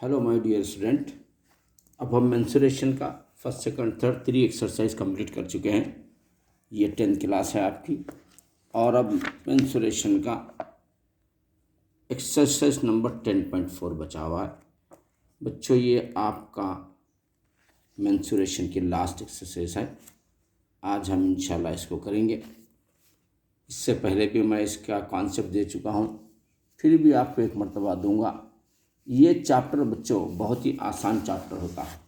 Hello my dear student. अब हम mensuration का first second third 3 exercise complete कर चुके हैं। ये 10th क्लास है आपकी। और अब मेंसुरेशन का एक्सरसाइज नंबर 10.4 बचा हुआ है बच्चों। ये आपका मेंसुरेशन की लास्ट एक्सरसाइज है। आज हम इंशाल्लाह इसको करेंगे। इससे पहले भी मैं इसका कॉन्सेप्ट दे चुका हूँ, फिर भी आपको एक मर्तबा दूंगा। ये चैप्टर बच्चों बहुत ही आसान चैप्टर होता है।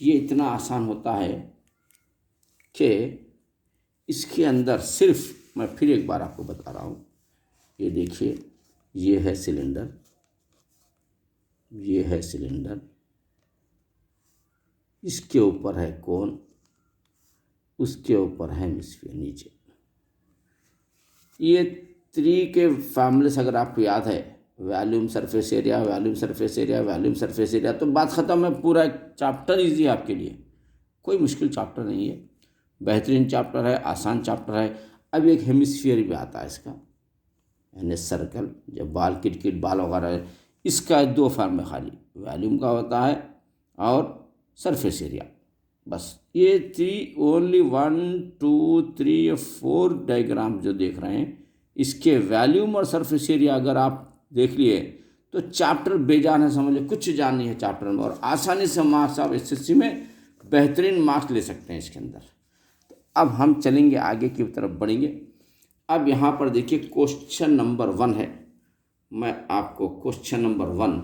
ये इतना आसान होता है कि इसके अंदर सिर्फ, मैं फिर एक बार आपको बता रहा हूँ, ये देखिए, ये है सिलेंडर, ये है सिलेंडर, इसके ऊपर है कोन, उसके ऊपर है हेमिस्फीयर नीचे। ये 3 के फॉर्मूले अगर आपको याद है, volume, surface area, volume, surface area, volume, surface area, तो बात ख़त्म है। पूरा एक चैप्टर ईजी है आपके लिए, कोई मुश्किल चैप्टर नहीं है, बेहतरीन चैप्टर है, आसान चैप्टर है। अब एक हेमिस्फीयर भी आता है इसका, यानी सर्कल, जब बाल किटकिट बाल वगैरह, इसका 2 फॉर्म है खाली, वॉल्यूम का होता है और सरफेस एरिया। बस ये 3 ओनली 1 2 3 4 डायग्राम जो देख रहे हैं, इसके वॉल्यूम और सरफेस एरिया अगर आप देख लिए तो चैप्टर बेजान है, समझ लो कुछ जान नहीं है चैप्टर में, और आसानी से मार्क्स आप एसएससी में बेहतरीन मार्क्स ले सकते हैं इसके अंदर। तो अब हम चलेंगे आगे की तरफ बढ़ेंगे। अब यहाँ पर देखिए क्वेश्चन नंबर 1 है। मैं आपको क्वेश्चन नंबर 1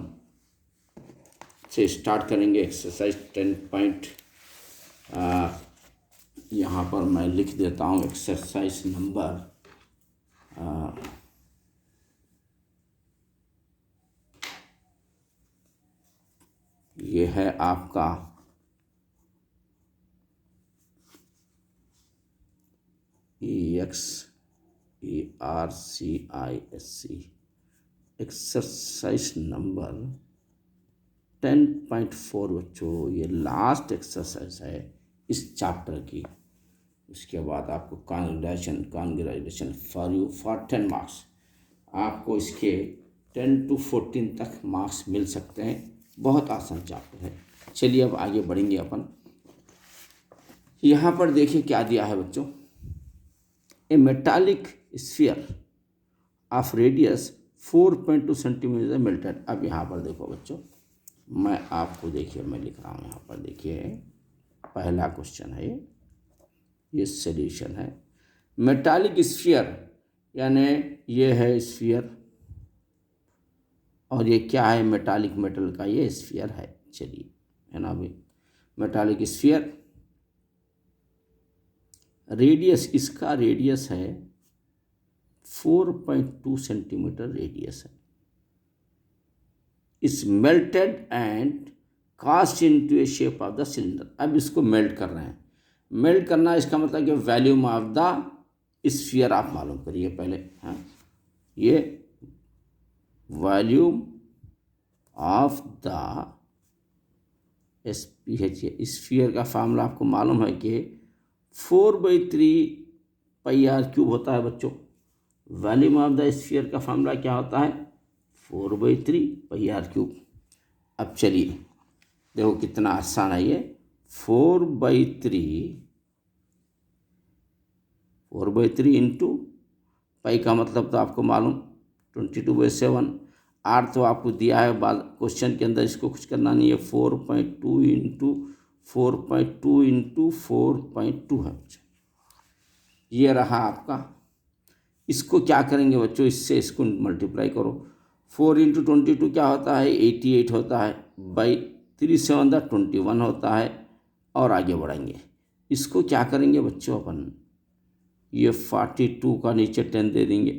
से स्टार्ट करेंगे एक्सरसाइज 10 यहाँ पर मैं लिख देता हूँ एक्सरसाइज नंबर ये है आपका EXERCISC एक्सरसाइज नंबर 10.4 बच्चों। ये लास्ट एक्सरसाइज है इस चैप्टर की। उसके बाद आपको congratulation for you for 10 marks. आपको इसके 10 to 14 तक मार्क्स मिल सकते हैं। बहुत आसान चैप्टर है। चलिए अब आगे बढ़ेंगे अपन। यहाँ पर देखिए क्या दिया है बच्चों। A metallic sphere of radius 4.2 centimetre melted. अब यहाँ पर देखो बच्चों, मैं आपको देखिए, मैं लिख रहा हूँ यहाँ पर देखिए, पहला क्वेश्चन है ये सॉल्यूशन है। मेटालिक स्फीयर यानी ये है स्फीयर, और ये क्या है, मेटालिक, मेटल का ये स्फीयर है। चलिए, है ना अभी, मेटालिक स्फीयर, रेडियस, इसका रेडियस है 4.2 सेंटीमीटर रेडियस है। इस melted and cast into a shape of the cylinder. अब इसको मेल्ट कर रहे हैं। मेल्ट करना इसका मतलब कि वॉल्यूम ऑफ द स्फीयर आप मालूम करिए पहले। हाँ, ये वॉल्यूम ऑफ द स्फीयर का फार्मूला आपको मालूम है कि 4/3 πr³ होता है बच्चों। वॉल्यूम ऑफ द स्फीयर का फार्मूला क्या होता है, 4/3 πr³। अब चलिए देखो कितना आसान है ये। 4/3 इंटू पाई का मतलब तो आपको मालूम 22/7। आर तो आपको दिया है बाद क्वेश्चन के अंदर, इसको कुछ करना नहीं है। 4.2 इंटू 4.2 इंटू 4.2 है बच्चों, ये रहा आपका। इसको क्या करेंगे बच्चों, इससे इसको मल्टीप्लाई करो। 4 इंटू 22 क्या होता है, 88 होता है, बाई 3 7 21 होता है। और आगे बढ़ेंगे, इसको क्या करेंगे बच्चों अपन, ये 42 का नीचे 10 दे देंगे,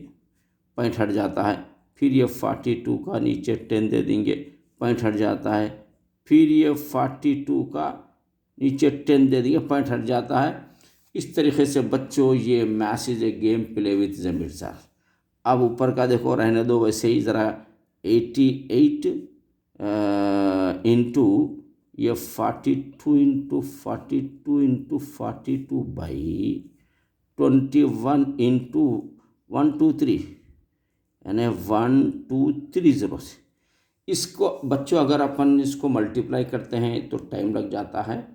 पॉइंट हट जाता है। फिर ये 42 का नीचे 10 दे देंगे, पॉइंट हट जाता है। फिर ये 42 का नीचे 10 दे देंगे, पॉइंट हट जाता है। इस तरीके से बच्चों ये maths is a game play with Zameer sir. अब ऊपर का देखो रहने दो वैसे ही, ज़रा 88 इंटू ये 42 इंटू 42 इंटू 42 बाई 21 इंटू 1 2 3, यानी 1 2 3 0 से इसको बच्चों अगर अपन इसको मल्टीप्लाई करते हैं तो टाइम लग जाता है,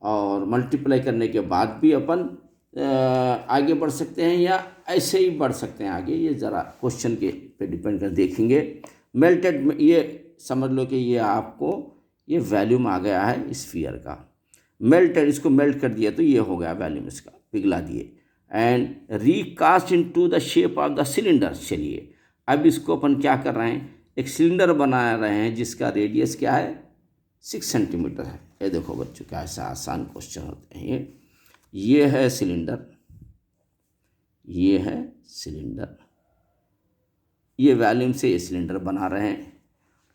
और मल्टीप्लाई करने के बाद भी अपन आगे बढ़ सकते हैं या ऐसे ही बढ़ सकते हैं आगे। ये ज़रा क्वेश्चन के पे डिपेंड कर देखेंगे। मेल्टेड में ये समझ लो कि ये आपको ये वॉल्यूम आ गया है स्फीयर का। मेल्टेड, इसको मेल्ट कर दिया तो ये हो गया वॉल्यूम इसका, पिघला दिए। And recast into the shape of the cylinder. चलिए अब इसको अपन क्या कर रहे हैं, एक सिलेंडर बना रहे हैं जिसका रेडियस क्या है 6 सेंटीमीटर है। ये देखो बच्चों क्या ऐसा आसान क्वेश्चन होते हैं। ये है सिलेंडर, ये है सिलेंडर, ये वॉल्यूम से ये सिलेंडर बना रहे हैं,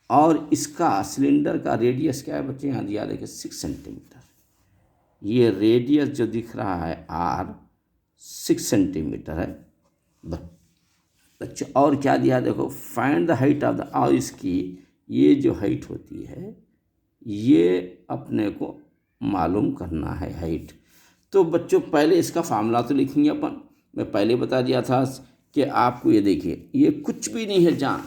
और इसका सिलेंडर का रेडियस क्या है बच्चे, यहाँ दिया देखिए 6 सेंटीमीटर। ये रेडियस जो दिख रहा है आर 6 सेंटीमीटर है बच्चों। और क्या दिया देखो, find the height of the, और इसकी ये जो हाइट होती है ये अपने को मालूम करना है हाइट। तो बच्चों पहले इसका फार्मूला तो लिखेंगे अपन, मैं पहले बता दिया था कि आपको ये देखिए ये कुछ भी नहीं है जान,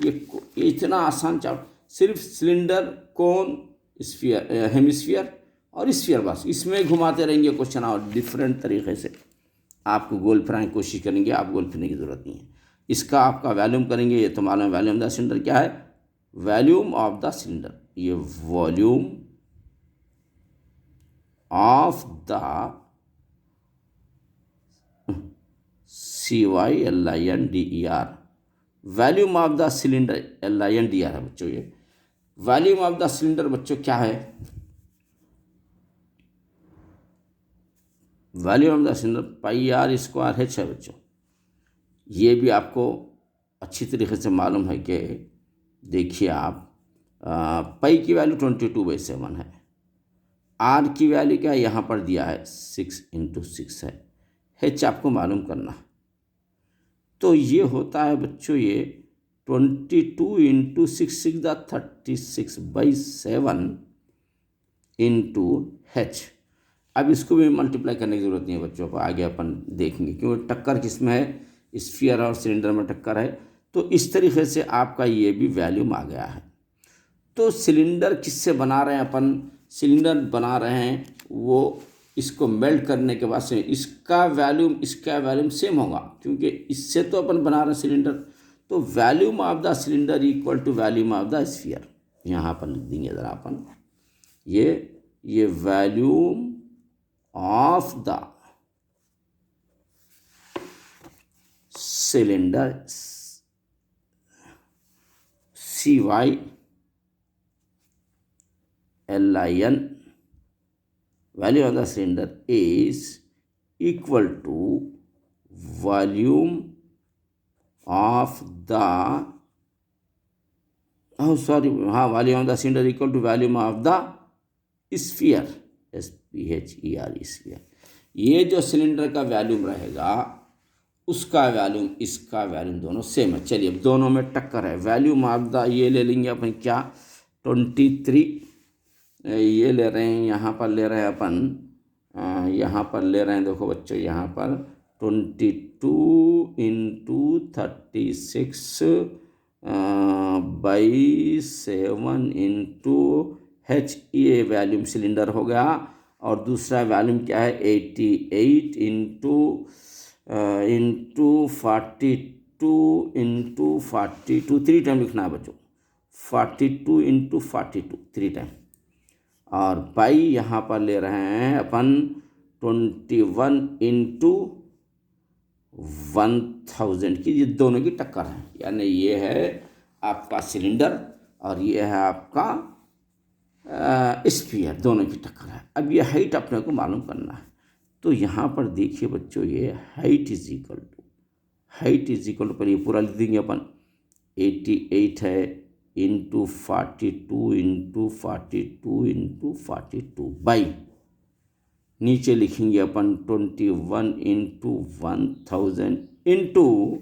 ये इतना आसान चाप, सिर्फ सिलेंडर, कोन, स्फीयर, हेमिस्फीयर और स्फीयर, बस इसमें घुमाते रहेंगे क्वेश्चन, और डिफरेंट तरीके से आपको गोल फिराने की कोशिश करेंगे। आप गोल फिरने की ज़रूरत नहीं है। इसका आपका वॉल्यूम करेंगे, ये तो मालूम है वॉल्यूम द सिलेंडर क्या है, वॉल्यूम ऑफ द सिलेंडर, ये volume of the CYLINDER, volume of the cylinder, LINDR है बच्चों। ये वॉल्यूम ऑफ द सिलेंडर बच्चों क्या है, volume of the cylinder πr² है बच्चों। ये भी आपको अच्छी तरीके से मालूम है कि देखिए आप पाई की वैल्यू 22/7 है, आर की वैल्यू क्या यहाँ पर दिया है 6 × 6 है, एच आपको मालूम करना है। तो ये होता है बच्चों ये 22 × 6 = 36/7 × h। अब इसको भी मल्टीप्लाई करने की ज़रूरत नहीं है बच्चों को, आगे अपन देखेंगे, क्योंकि टक्कर किस में है, स्फीयर और सिलेंडर में टक्कर है। तो इस तरीके से आपका ये भी वॉल्यूम आ गया है। तो सिलेंडर किससे बना रहे हैं अपन, सिलेंडर बना रहे हैं वो इसको मेल्ट करने के बाद से इसका वॉल्यूम सेम होगा, क्योंकि इससे तो अपन बना रहे हैं सिलेंडर। तो volume of the cylinder equal to volume of the sphere, यहाँ पर लिख देंगे ज़रा अपन, ये volume of the cylinder CYLIN, value of the cylinder is equal to volume of the volume of the cylinder equal to volume of the sphere, SPHERE, sphere। ये जो cylinder का वॉल्यूम रहेगा उसका वॉल्यूम, इसका वॉल्यूम दोनों same है। चलिए अब दोनों में टक्कर है, वॉल्यूम ऑफ द ये ले लेंगे अपन क्या 23, ये ले रहे हैं, यहाँ पर ले रहे हैं अपन, यहाँ पर ले रहे हैं देखो बच्चों, यहाँ पर 22 × 36/7 × h, ये वॉल्यूम सिलेंडर हो गया। और दूसरा वॉल्यूम क्या है 88 × 42 × 42, 3 टाइम लिखना है बच्चों, 42 × 42 3 टाइम। और पाई यहाँ पर ले रहे हैं अपन 21 × 1000 की, ये दोनों की टक्कर है, यानी ये है आपका सिलेंडर और ये है आपका स्फीयर, दोनों की टक्कर है। अब ये हाइट अपने को मालूम करना है। तो यहाँ पर देखिए बच्चों, ये हाइट इज इक्वल टू पर ये पूरा लिख देंगे अपन, 88 है × 42 × 42 × 42 बाई, नीचे लिखेंगे अपन 21 × 1000 इंटू,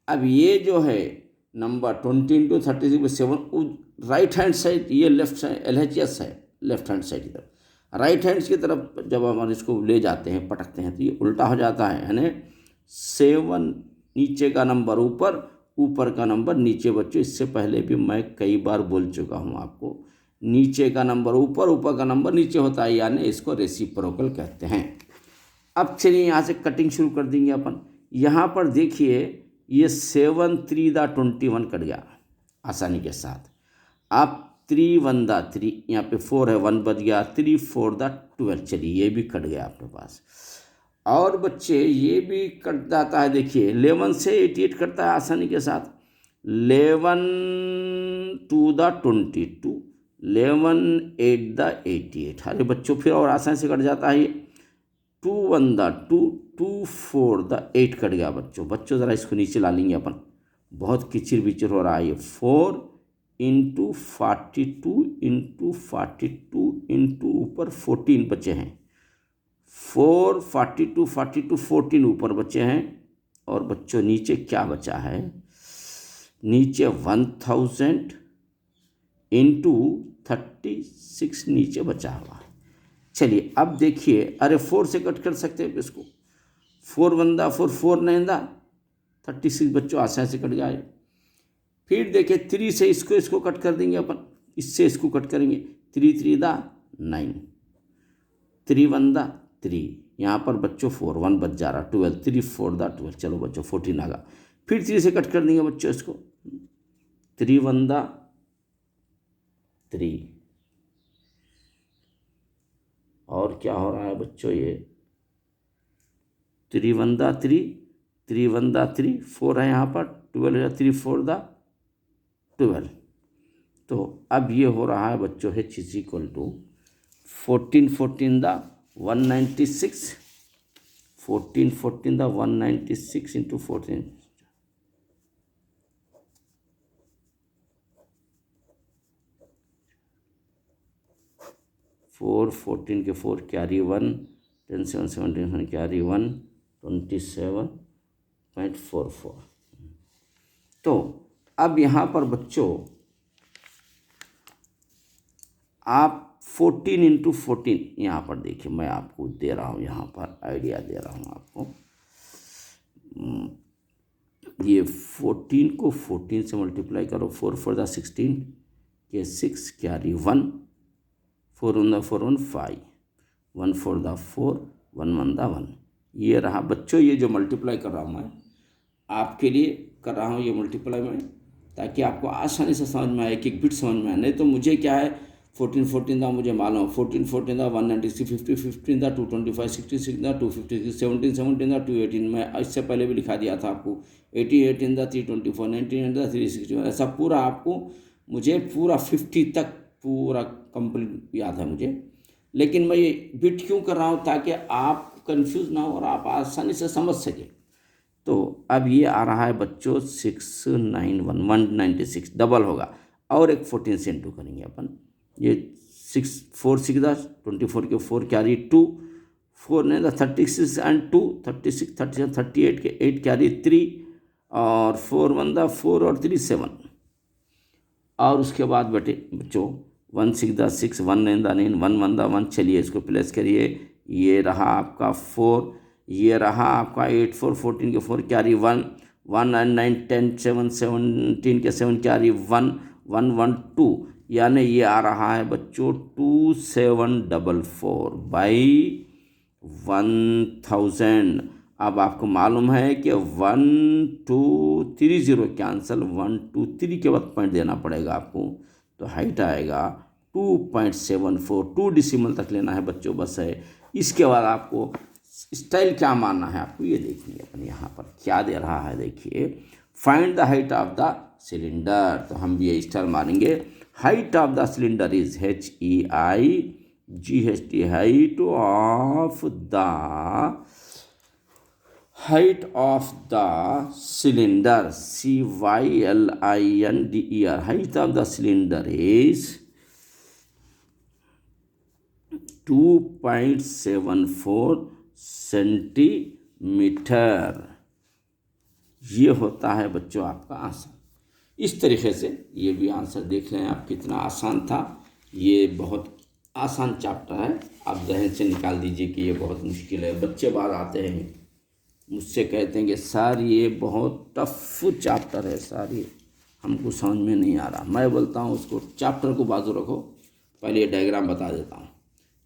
अब ये जो है नंबर 20 × 36/7 राइट हैंड साइड, ये लेफ्ट साइड LHS है, लेफ्ट हैंड साइड की तरफ, राइट हैंड की तरफ जब हम इसको ले जाते हैं पटकते हैं तो ये उल्टा हो जाता है, यानी 7 नीचे का नंबर ऊपर ऊपर का नंबर नीचे बच्चों, इससे पहले भी मैं कई बार बोल चुका हूँ आपको, नीचे का नंबर ऊपर, ऊपर का नंबर नीचे होता है, यानी इसको रेसिप्रोकल कहते हैं। अब चलिए यहाँ से कटिंग शुरू कर देंगे अपन। यहाँ पर देखिए ये 7 3 दा 21 कट गया आसानी के साथ। आप 3 1 दा 3, यहाँ पे 4 है, 1 बच गया, 3 4 दा 12, चलिए ये भी कट गया आपके पास। और बच्चे ये भी कट जाता है, देखिए 11 से 88 कटता है आसानी के साथ। 11 2 दा 22, 11 8 दा 88। अरे बच्चों फिर और आसानी से कट जाता है ये। 2 1 दा 2, 2 4 दा 8 कट गया बच्चों ज़रा इसको नीचे ला लेंगे अपन, बहुत किचिर बिचिर हो रहा है ये। 4 इंटू 42 इंटू 42 इंटू ऊपर 14 बचे हैं, 4 42 42 14 ऊपर बचे हैं। और बच्चों नीचे क्या बचा है, नीचे 1000 इंटू 36 नीचे बचा हुआ है। चलिए अब देखिए, अरे 4 से कट कर सकते हैं इसको, 4 1 दा 4, 4 9 दा 36 बच्चों आसानी से कट गया है। फिर देखिए 3 से इसको कट कर देंगे अपन, इससे इसको कट करेंगे, 3 3 दा 9, 3 1 दा 3, यहाँ पर बच्चों 4 1 बच जा रहा, 12, 3 4 दा 12, चलो बच्चों 14 आ गया। फिर 3 से कट कर देंगे बच्चों इसको, 3 1 दा 3। और क्या हो रहा है बच्चों, ये 3 1 दा 3, 3 1 दा 3, 4 है यहाँ पर, 12 है, 3 4 दा 12। तो अब ये हो रहा है बच्चों h इज इक्वल टू 14 14 दा 196, 14 14 दा 196 इंटू 14, 4 14 के 4 कैरी 1, 10 7 17 कैरी 1, 27.44। तो अब यहाँ पर बच्चों आप 14 इंटू 14, यहाँ पर देखिए मैं आपको दे रहा हूँ, यहाँ पर आइडिया दे रहा हूँ आपको। ये 14 को 14 से मल्टीप्लाई करो, 4 4 दा 16 के 6 कैरी 1, 4 1 दा 4 1 5, 1 4 दा 4, 1 1 दा 1। ये रहा बच्चों, ये जो मल्टीप्लाई कर रहा हूँ मैं आपके लिए कर रहा हूँ, ये मल्टीप्लाई में, ताकि आपको आसानी से समझ में आए, एक एक बिट समझ में आए। नहीं तो मुझे क्या है, 14 14 दा मुझे मालूम, 14 14 दा 196, 50 15 दा 225, 66 दा 256, 17 17 दा 218। मैं इससे पहले भी लिखा दिया था आपको, 18 18 दा 324, 19 दा 361। ऐसा पूरा आपको मुझे पूरा 50 तक पूरा कंप्लीट याद है मुझे। लेकिन मैं ये बिट क्यों कर रहा हूँ, ताकि आप कंफ्यूज ना हो और आप आसानी से समझ सकें। तो अब ये आ रहा है बच्चों 691 196, डबल होगा, और एक 14 से इंटू करेंगे अपन। ये 6 4 6 दा 24 के 4 कैरी 2, 4 9 दा 36 एंड 2 36 37 38 के 8 कैरी 3, और 4 1 दा 4 और 3 7। और उसके बाद बच्चों 1 6 दा 6, 1 9 दा 9, 1 1 दा 1। चलिए इसको प्लेस करिए, ये रहा आपका 4, ये रहा आपका 8 4 14 के 4 कैरी 1, 1 एंड 9 10 7 17 के 7 कैरी 1 1 1 2, यानी ये आ रहा है बच्चों 2744 बाई 1000। अब आपको मालूम है कि 1 2 3 0 कैंसल, 1 2 3 के बाद पॉइंट देना पड़ेगा आपको, तो हाइट आएगा 2.74, 2 डिसिमल तक लेना है बच्चों, बस है। इसके बाद आपको स्टाइल क्या मानना है आपको, ये देखिए अपन यहाँ पर क्या दे रहा है, देखिए find the height of the cylinder. तो हम भी ये स्टाइल मानेंगे, height of the cylinder is HEIGHT, height of the cylinder, CYLINDER, height of the cylinder is 2.74 centimetre. ये होता है बच्चों आपका आंसर। इस तरीके से ये भी आंसर देख रहे हैं आप, कितना आसान था। ये बहुत आसान चैप्टर है, आप जहन से निकाल दीजिए कि ये बहुत मुश्किल है। बच्चे बाहर आते हैं मुझसे कहते हैं कि सर ये बहुत टफ चैप्टर है सर, ये हमको समझ में नहीं आ रहा। मैं बोलता हूँ उसको चैप्टर को बाजू रखो, पहले ये डायग्राम बता देता हूँ।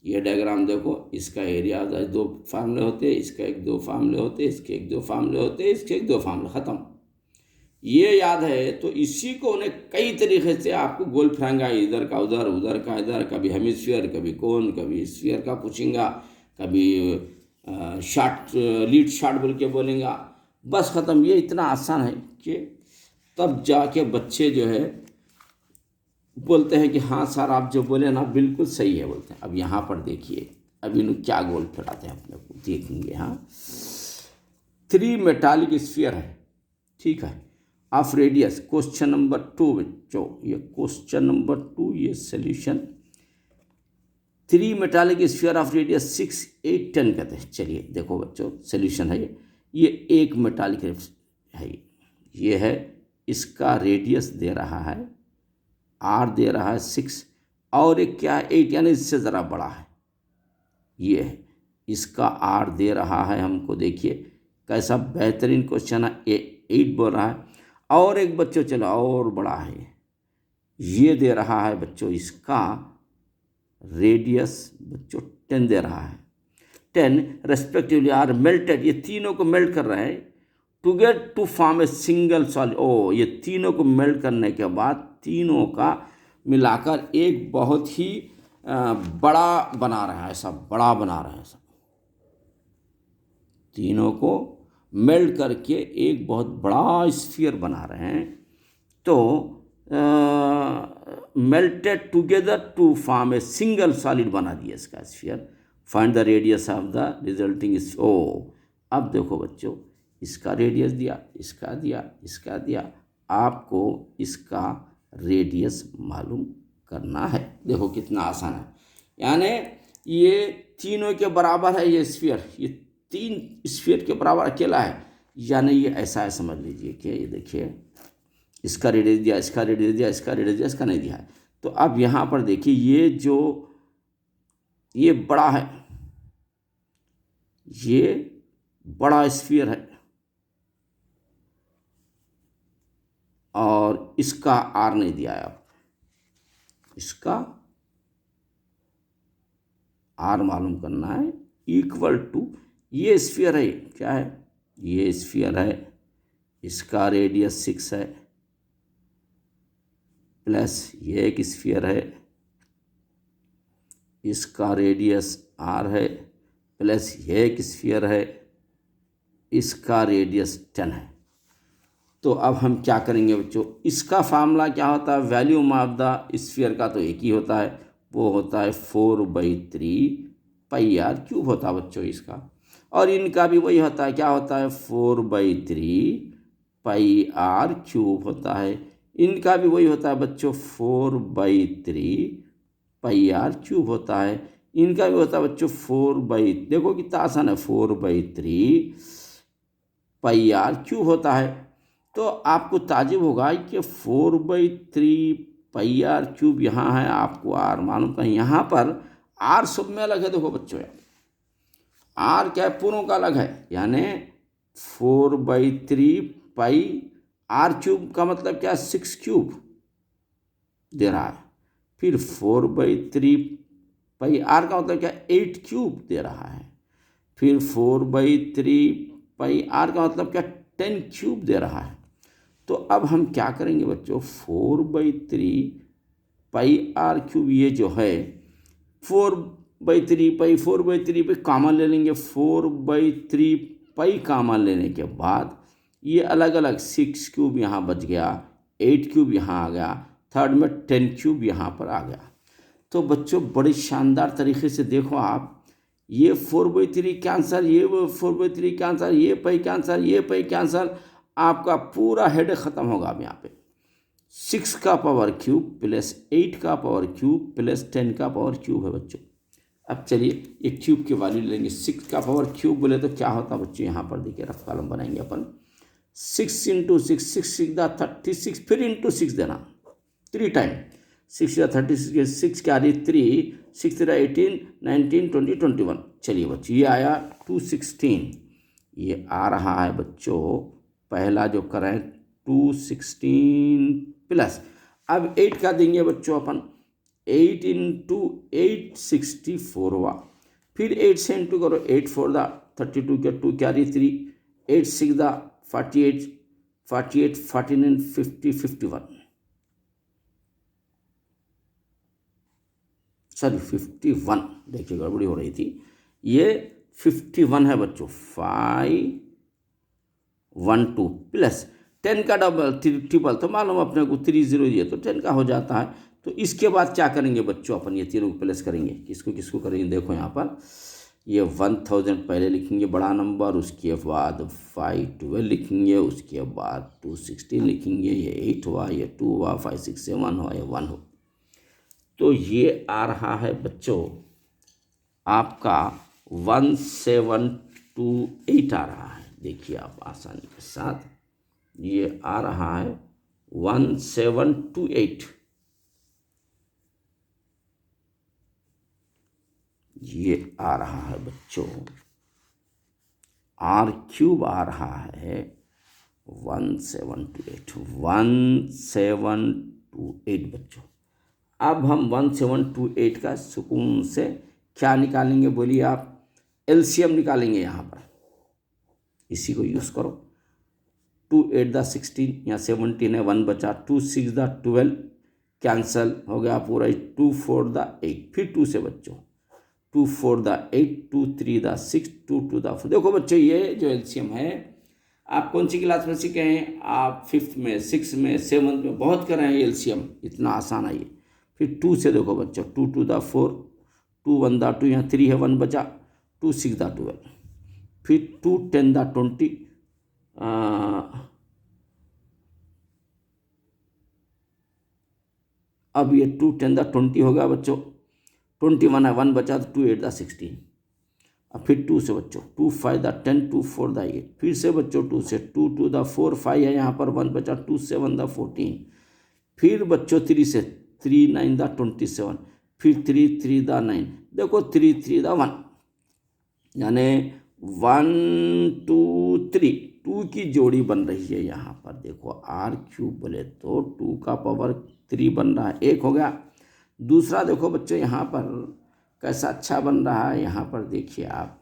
ये डायग्राम देखो, इसका एरिया 2 फार्मूले होते हैं, इसका 1-2 फार्मूले होते हैं, इसके 1-2 फार्मूले होते हैं, इसके 1-2 फार्मूले, ख़त्म। ये याद है तो इसी को उन्हें कई तरीके से आपको गोल फ्रांगा, इधर का उधर, उधर का इधर, कभी हेमिस्फीयर, कभी कोन, कभी स्फीयर का पूछेंगा, कभी शॉर्ट लीड शॉर्ट बोल के बोलेंगा, बस ख़त्म। ये इतना आसान है कि तब जाके बच्चे जो है बोलते हैं कि हाँ सर आप जो बोले ना बिल्कुल सही है बोलते हैं। अब यहाँ पर देखिए, अभी लोग क्या गोल फिराते हैं अपने को देखेंगे। हाँ, 3 मेटालिक स्फीयर है, ठीक है, ऑफ रेडियस। क्वेश्चन नंबर 2 बच्चों, ये क्वेश्चन नंबर 2, ये solution. 3 metallic sphere of radius 6, 8, 10 कहते हैं। चलिए देखो बच्चों, सोल्यूशन है ये एक मेटालिक है, ये है, इसका रेडियस दे रहा है आर, दे रहा है 6, और एक क्या है 8, यानी इससे ज़रा बड़ा है, ये है, इसका आर दे रहा है हमको। देखिए कैसा बेहतरीन क्वेश्चन है, 8 बोल रहा है। और एक बच्चों चलो और बड़ा है, ये दे रहा है बच्चों, इसका रेडियस बच्चों 10 दे रहा है। 10 रेस्पेक्टिवली आर मेल्टेड, ये तीनों को मेल्ट कर रहे हैं to get to form a single solid. ओ, ये तीनों को मेल्ट करने के बाद तीनों का मिलाकर एक बहुत ही बड़ा बना रहे हैं, ऐसा बड़ा बना रहे हैं सब, तीनों को मेल्ट करके एक बहुत बड़ा स्फीयर बना रहे हैं। तो melted together to form a single solid बना दिया इसका sphere. Find the radius of the resulting. ओ, अब देखो बच्चों, इसका रेडियस दिया, इसका दिया, इसका दिया, आपको इसका रेडियस मालूम करना है। देखो कितना आसान है, यानी ये तीनों के बराबर है, ये स्फीयर, ये 3 स्फीयर के बराबर अकेला है, यानी ये ऐसा है, समझ लीजिए कि ये देखिए इसका रेडियस दिया, इसका रेडियस दिया, इसका रेडियस दिया, इसका नहीं दिया है। तो अब यहाँ पर देखिए, ये जो ये बड़ा है, ये बड़ा स्फीयर है, और इसका आर नहीं दिया है। अब इसका आर मालूम करना है, इक्वल टू, ये स्फीयर है, क्या है, ये स्फीयर है, इसका रेडियस 6 है, प्लस ये एक स्फीयर है, इसका रेडियस आर है, प्लस ये एक स्फीयर है, इसका रेडियस 10 है। तो अब हम क्या करेंगे बच्चों, इसका फार्मूला क्या होता है, वॉल्यूम ऑफ द स्फीयर का तो एक ही होता है, वो होता है 4/3 पाई आर क्यूब होता है बच्चों इसका। और इनका भी वही होता है, क्या होता है, 4/3 पाई आर क्यूब होता है। इनका भी वही होता है बच्चों, 4/3 पाई आर क्यूब होता है। इनका भी होता है बच्चों 4/, देखो कितना आसान है, 4/3 पाई आर क्यूब होता है। तो आपको ताजुब होगा कि 4/3 पाई आर क्यूब यहाँ है, आपको आर मालूम कहीं, यहाँ पर आर सब में अलग है। देखो बच्चों, आर क्या है, पूरों का अलग है, यानी 4/3 पाई आर क्यूब का मतलब क्या है, 6 क्यूब दे रहा है। फिर 4/3 पाई आर का मतलब क्या है, 8 क्यूब दे रहा है। फिर 4/3 पाई आर का मतलब क्या, 10 क्यूब दे रहा है। तो अब हम क्या करेंगे बच्चों, 4/3 पाई आर क्यूब, ये जो है 4/3 पाई, 4/3 पे कॉमन ले लेंगे, 4/3 पाई कॉमन लेने के बाद ये अलग अलग 6 क्यूब यहाँ बच गया, 8 क्यूब यहाँ आ गया, थर्ड में 10 क्यूब यहाँ पर आ गया। तो बच्चों बड़े शानदार तरीके से देखो आप, ये 4/3 कैंसर, ये 4/3 कैंसर, ये पाई कैंसर, ये पाई कैंसर, आपका पूरा हेड ख़त्म होगा। अब यहाँ पे 6 का पावर क्यूब प्लस 8 का पावर क्यूब प्लस 10 का पावर क्यूब है बच्चों। अब चलिए एक क्यूब की वैल्यू लेंगे, 6 का पावर क्यूब बोले तो क्या होता है बच्चों, यहाँ पर देखिए रफ कॉलम बनाएंगे अपन, 6 × 6, 6 6 36, फिर इंटू 6 देना 3 टाइम, 6 या 36, 6 क्या रही 3, 6 3 18, 19 20 21। चलिए बच्चों, ये आया 216, ये आ रहा है बच्चों पहला जो करें 216 प्लस, अब 8 का देंगे बच्चों अपन, 8 इंटू 8 64 हुआ, फिर 8 से इंटू करो, 8 4 दा 32 के 2 कैरी 3, 8 6 दा 48, 48 49 50 51, सॉरी 51, देखिए गड़बड़ी हो रही थी, ये 51 है बच्चों, 512 प्लस 10 का डबल ट्रिपल तो मालूम अपने को 30, ये तो 10 का हो जाता है। तो इसके बाद क्या करेंगे बच्चों, अपन ये तीनों को प्लस करेंगे, किसको किसको करेंगे, देखो यहाँ पर ये 1000 पहले लिखेंगे बड़ा नंबर, उसके बाद 512 लिखेंगे, उसके बाद 216 लिखेंगे, ये 8 हुआ, ये 2 हुआ, 5 6 7 हुआ, ये 1 हो। तो ये आ रहा है बच्चों आपका 1728 आ रहा है, देखिए आप आसानी के साथ, ये आ रहा है 1728, ये आ रहा है बच्चों R क्यूब आ रहा है 1728 बच्चों। अब हम 1728 का सुकून से क्या निकालेंगे बोलिए आप, एलसीएम निकालेंगे यहाँ पर, इसी को यूज़ करो, 2 8 दा 16, यहाँ 17 है, 1 बचा, 2 6 दा 12 कैंसल हो गया पूरा, 2 4 दा 8, फिर 2 से बच्चों, 2 4 दा 8, 2 3 दा 6, 2 2 दा 4। देखो बच्चों ये जो एलसीएम है आप कौन सी क्लास में सीखे हैं, आप 5th में, 6th में, 7th में बहुत कर रहे हैं एलसीएम, इतना आसान है ये। फिर 2 से देखो बच्चों, 2 2 दा 4, 2 1 दा 2, यहाँ 3 है, 1 बचा, 2 6 दा 12, फिर 2 10 दा 20, अब ये 2 10 दा 20 हो गया बच्चों, 21 है, 1 बचा, तो 2 8 दा 16, अब फिर 2 से बच्चों, 2 5 दा 10, 2 4 दा 8, फिर से बच्चों 2 से, 2 2 दा 4, 5 है यहाँ पर, 1 बचा, 2 7 दा 14, फिर बच्चों 3 से, 3 9 दा 27, फिर 3 3 दा 9, देखो 3 3 दा 1, यानी 1 2 3, 2 की जोड़ी बन रही है यहाँ पर, देखो R क्यूब बोले तो 2 का पावर 3 बन रहा है, 1 हो गया। दूसरा देखो बच्चों यहाँ पर कैसा अच्छा बन रहा है, यहाँ पर देखिए आप,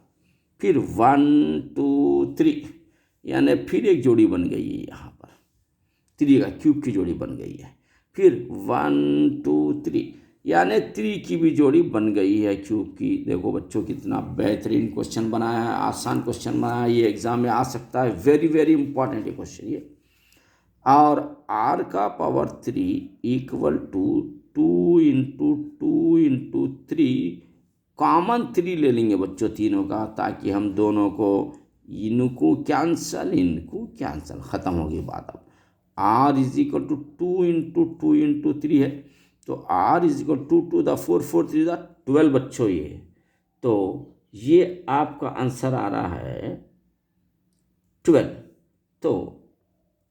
फिर 1 2 3, यानी फिर एक जोड़ी बन गई है यहाँ पर, 3 का क्यूब की जोड़ी बन गई है, फिर 1 2 3, यानी 3 की भी जोड़ी बन गई है क्यूब की। देखो बच्चों कितना बेहतरीन क्वेश्चन बनाया है, आसान क्वेश्चन बनाया है, ये एग्जाम में आ सकता है, वेरी वेरी इंपॉर्टेंट ये क्वेश्चन ये। और R का power 3 equal to 2 into 2 into 3, common 3 ले लेंगे बच्चों तीनों का, ताकि हम दोनों को, इनको कैंसल, ख़त्म होगी बात। अब R is equal to 2 into 2 into 3 है, तो R इज इक्वल टू 2 दा 4 4 3 दा 12 बच्चों ये, तो ये आपका आंसर आ रहा है 12। तो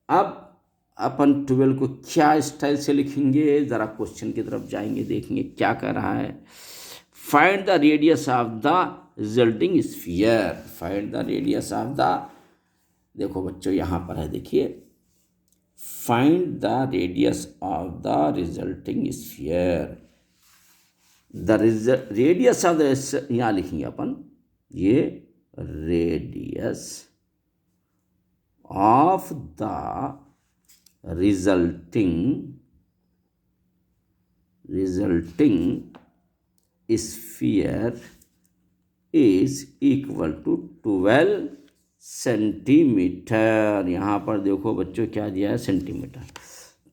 अब अपन 12 को क्या स्टाइल से लिखेंगे, ज़रा क्वेश्चन की तरफ जाएंगे, देखेंगे क्या कह रहा है। Find the radius of the resulting sphere, find the radius of the, देखो बच्चों यहाँ पर है, देखिए find the radius of the resulting sphere, the radius of the, यहाँ लिखेंगे अपन ये radius of the resulting sphere is equal to 12 centimetre. यहाँ पर देखो बच्चों क्या दिया है, सेंटीमीटर,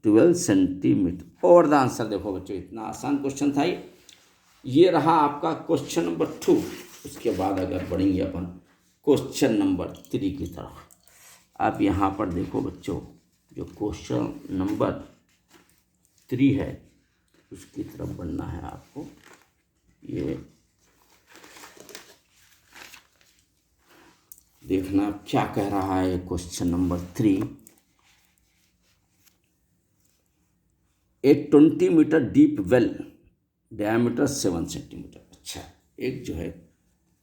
12 सेंटीमीटर। और द आंसर देखो बच्चों, इतना आसान क्वेश्चन था ये रहा आपका क्वेश्चन नंबर 2। उसके बाद अगर बढ़ेंगे अपन क्वेश्चन नंबर 3 की तरफ। आप यहाँ पर देखो बच्चों, जो क्वेश्चन नंबर 3 है उसकी तरफ बढ़ना है आपको। ये देखना क्या कह रहा है question number 3। A 20 metre deep well, diameter 7 centimetre. अच्छा, एक जो है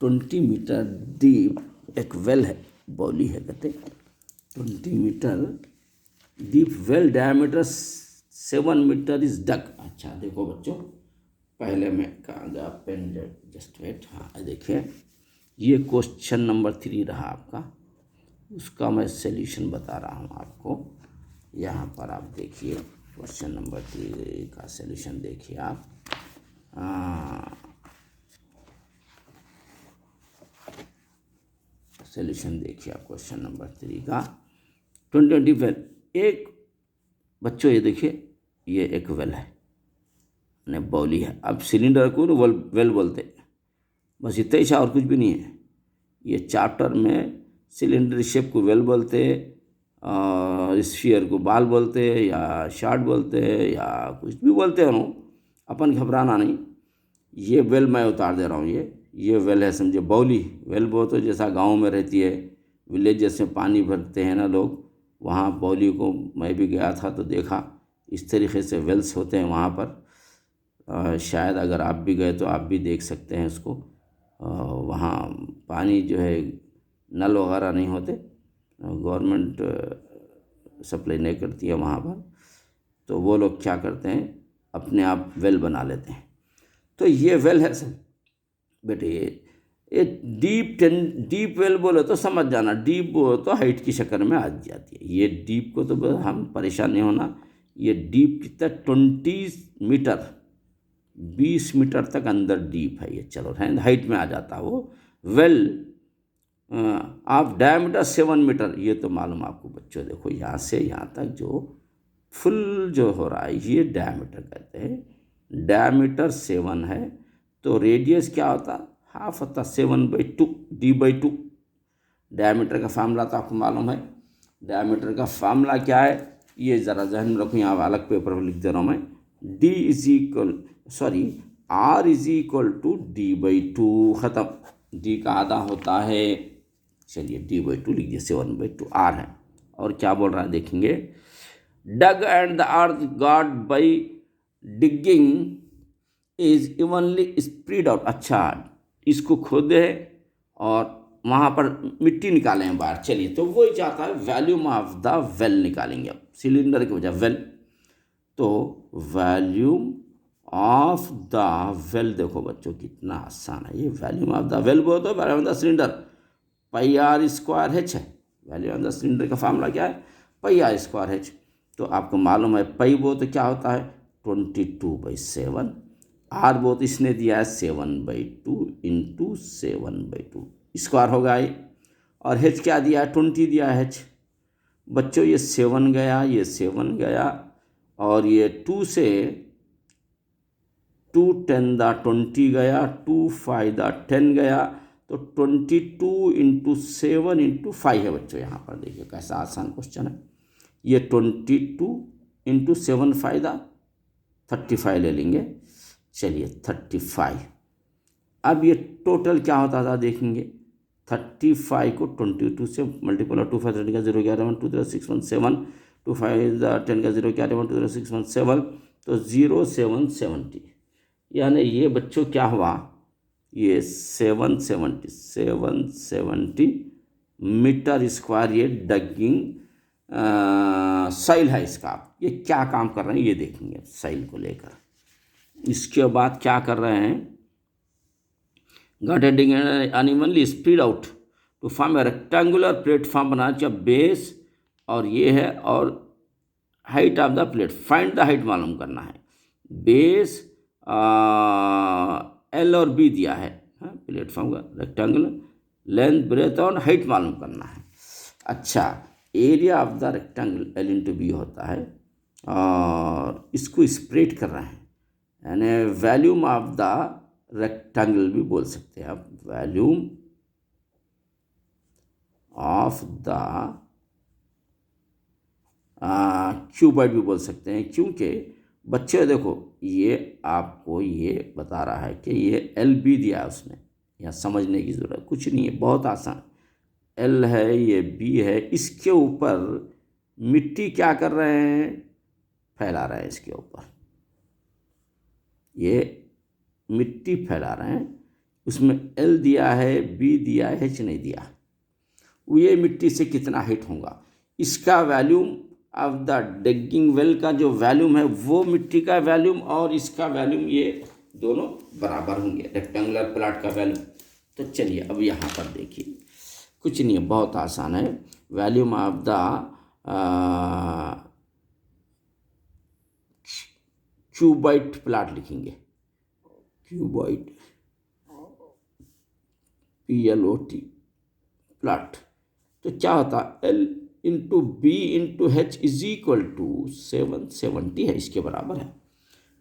20 मीटर डीप एक वेल है, बॉली है कहते 20 metre deep well diameter 7 metre is dug. अच्छा देखो बच्चों, पहले मैं कहाँ गया पेन, जस्ट वेट। हाँ देखिए, ये क्वेश्चन नंबर 3 रहा आपका, उसका मैं सॉल्यूशन बता रहा हूँ आपको। यहाँ पर आप देखिए क्वेश्चन नंबर 3 का सॉल्यूशन देखिए आप। सॉल्यूशन देखिए आप क्वेश्चन नंबर 3 का। 2020 वेल, एक बच्चों ये देखिए, ये एक वेल है ने बॉली है। अब सिलेंडर को ना वेल बोलते, बस इतना ही, और कुछ भी नहीं है। ये चैप्टर में सिलेंडर शेप को वेल बोलते, स्फीयर को बाल बोलते, या शार्ट बोलते, या कुछ भी बोलते हो, अपन घबराना नहीं। ये वेल मैं उतार दे रहा हूँ, ये वेल है समझे। बॉली वेल वो तो जैसा गांव में रहती है, विलेज जैसे पानी भरते हैं ना लोग, वहाँ बॉली को मैं भी गया था तो देखा, इस तरीके से वेल्स होते हैं वहाँ पर। शायद अगर आप भी गए तो आप भी देख सकते हैं उसको। वहाँ पानी जो है नल वगैरह नहीं होते, गवर्नमेंट सप्लाई नहीं करती है वहाँ पर, तो वो लोग क्या करते हैं अपने आप वेल बना लेते हैं। तो ये वेल है सब बेटे, ये डीप वेल बोले तो समझ जाना, डीप बोले तो हाइट की शक्ल में आ जाती है। ये डीप को तो हम परेशान नहीं होना। ये डीप कितना 20 मीटर 20 मीटर तक अंदर डीप है ये, चलो है हाइट में आ जाता है वो। वेल ऑफ डायमीटर 7 मीटर, ये तो मालूम आपको बच्चों। देखो यहाँ से यहाँ तक जो फुल जो हो रहा है ये डायमीटर कहते हैं। डायमीटर 7 है तो रेडियस क्या होता, हाफ होता 7/2 d/2। डायमीटर का फार्मूला तो आपको मालूम है। डायमीटर का फार्मूला क्या है, ये ज़रा जहन में रखो, यहाँ अलग पेपर पर लिख दे रहा हूँ मैं। R is equal to d/2, ख़त्म। d का आधा होता है, चलिए d/2 लिख दिए, 7/2 r है। और क्या बोल रहा है देखेंगे, dug and the earth got by digging is evenly spread out. अच्छा, इसको खोदे और वहाँ पर मिट्टी निकालें हैं बाहर। चलिए, तो वही चाहता है वॉल्यूम ऑफ द वेल निकालेंगे अब, सिलेंडर की वजह वेल, तो वॉल्यूम ऑफ द वेल। देखो बच्चों कितना आसान है ये, वॉल्यूम ऑफ द वेल बोल दो, volume of the cylinder πr²h है। वॉल्यूम ऑफ द सिलेंडर का फार्मूला क्या है, πr²h। तो आपको मालूम है पाई वो तो क्या होता है 22/7, आर वो तो इसने दिया है 7/2 इंटू 7/2 स्क्वायर होगा ये, और h क्या दिया है 20 दिया है h। बच्चों ये 7 गया, ये 7 गया, और ये 2 से 2 10 दा 20 गया, 2 5 दा 10 गया, तो 22 इंटू 7 इंटू 5 है बच्चों। यहाँ पर देखिए कैसा आसान क्वेश्चन है। ये 22 इंटू 7 5 दा 35 ले लेंगे, चलिए 35। अब ये टोटल क्या होता था देखेंगे, 35 को 22 से मल्टीपल, और 2 5 30 का 0 11 2 0 6 1 7, 2 5 10 का 0 11 2 0 6 1 7, तो 0770। यानी ये बच्चों क्या हुआ, ये 770 मीटर स्क्वायर ये डगिंग साइल है इसका। ये क्या काम कर रहे हैं ये देखेंगे साइल को लेकर। इसके बाद क्या कर रहे हैं, got heading unevenly spread out to form a rectangular platform बनाना चाहिए बेस, और ये है, और height of the plate, find the height मालूम करना है। बेस L और B दिया है प्लेटफॉर्म का, रेक्टेंगुलर लेंथ ब्रेथ और हाइट मालूम करना है। अच्छा, area of the rectangle L into B होता है, और इसको स्प्रेड कर रहे हैं, यानी वॉल्यूम ऑफ द रेक्टेंगल भी बोल सकते हैं आप, वॉल्यूम ऑफ द क्यूबॉइड भी बोल सकते हैं, क्योंकि बच्चे देखो ये आपको ये बता रहा है कि ये LB दिया है उसने, यहाँ समझने की ज़रूरत कुछ नहीं है, बहुत आसान। L है, ये B है, इसके ऊपर मिट्टी क्या कर रहे हैं, फैला रहे हैं इसके ऊपर, ये मिट्टी फैला रहे हैं। उसमें L दिया है, B दिया है, H नहीं दिया। ये मिट्टी से कितना हाइट होगा। इसका volume of the digging well का जो वैल्यूम है वो मिट्टी का वैल्यूम और इसका वैल्यूम ये दोनों बराबर होंगे, रेक्टेंगुलर प्लॉट का वैल्यूम। तो चलिए अब यहाँ पर देखिए, कुछ नहीं है, बहुत आसान है। Volume of the cuboid plot लिखेंगे, क्यूबॉइड PLOT प्लॉट। तो क्या होता है, L into B into H is equal to 770 है, इसके बराबर है।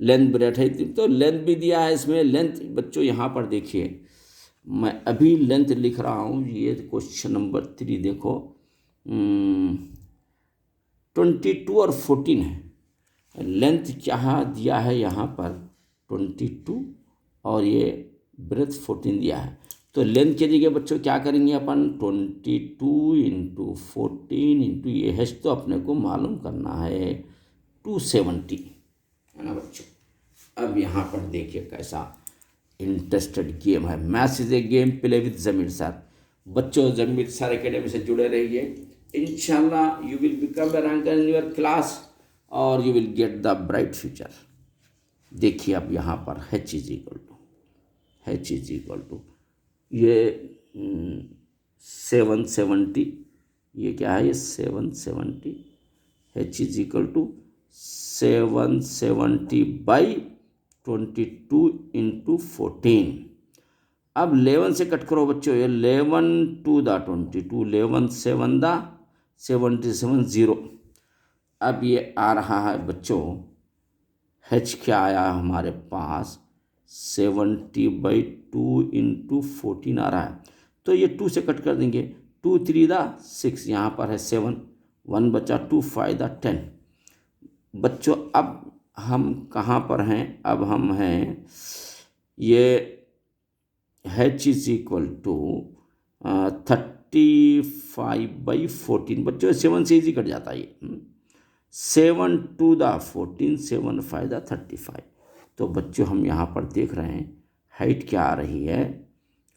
लेंथ ब्रेथ है तो लेंथ भी दिया है इसमें। लेंथ बच्चों यहाँ पर देखिए, मैं अभी लेंथ लिख रहा हूँ, ये क्वेश्चन नंबर 3 देखो, 22 और 14 है। लेंथ क्या दिया है यहाँ पर 22 और ये ब्रेथ 14 दिया है। तो लेंथ के जगह बच्चों क्या करेंगे अपन, 22 इंटू 14 इंटू ये H तो अपने को मालूम करना है 270 है ना बच्चों। अब यहाँ पर देखिए कैसा इंटरेस्टेड गेम है। Maths is a game play with Zameer sir. बच्चों जमीर सर एकेडमी से जुड़े रहिए, इंशाल्लाह you will become a ranker in your class और you will get the bright future. देखिए अब यहाँ पर H इज इक्वल टू ये 770, ये क्या है, ये 770, H is equal to 770 by 22 into 14। अब 11 से कट करो बच्चों, ये 11 टू द 22, 11 7 द 77 0। अब ये आ रहा है बच्चों H क्या आया हमारे पास 70 बाई 2 इंटू 14 आ रहा है। तो ये 2 से कट कर देंगे, 2 3 द 6, यहाँ पर है 7, 1 बचा, 2 5 द 10। बच्चों अब हम कहाँ पर हैं, अब हम हैं ये H is equal to 35 by 14। बच्चों 7 से इजी कट जाता है ये, 7 टू द 14, 7 5 द 35। तो बच्चों हम यहाँ पर देख रहे हैं हाइट क्या आ रही है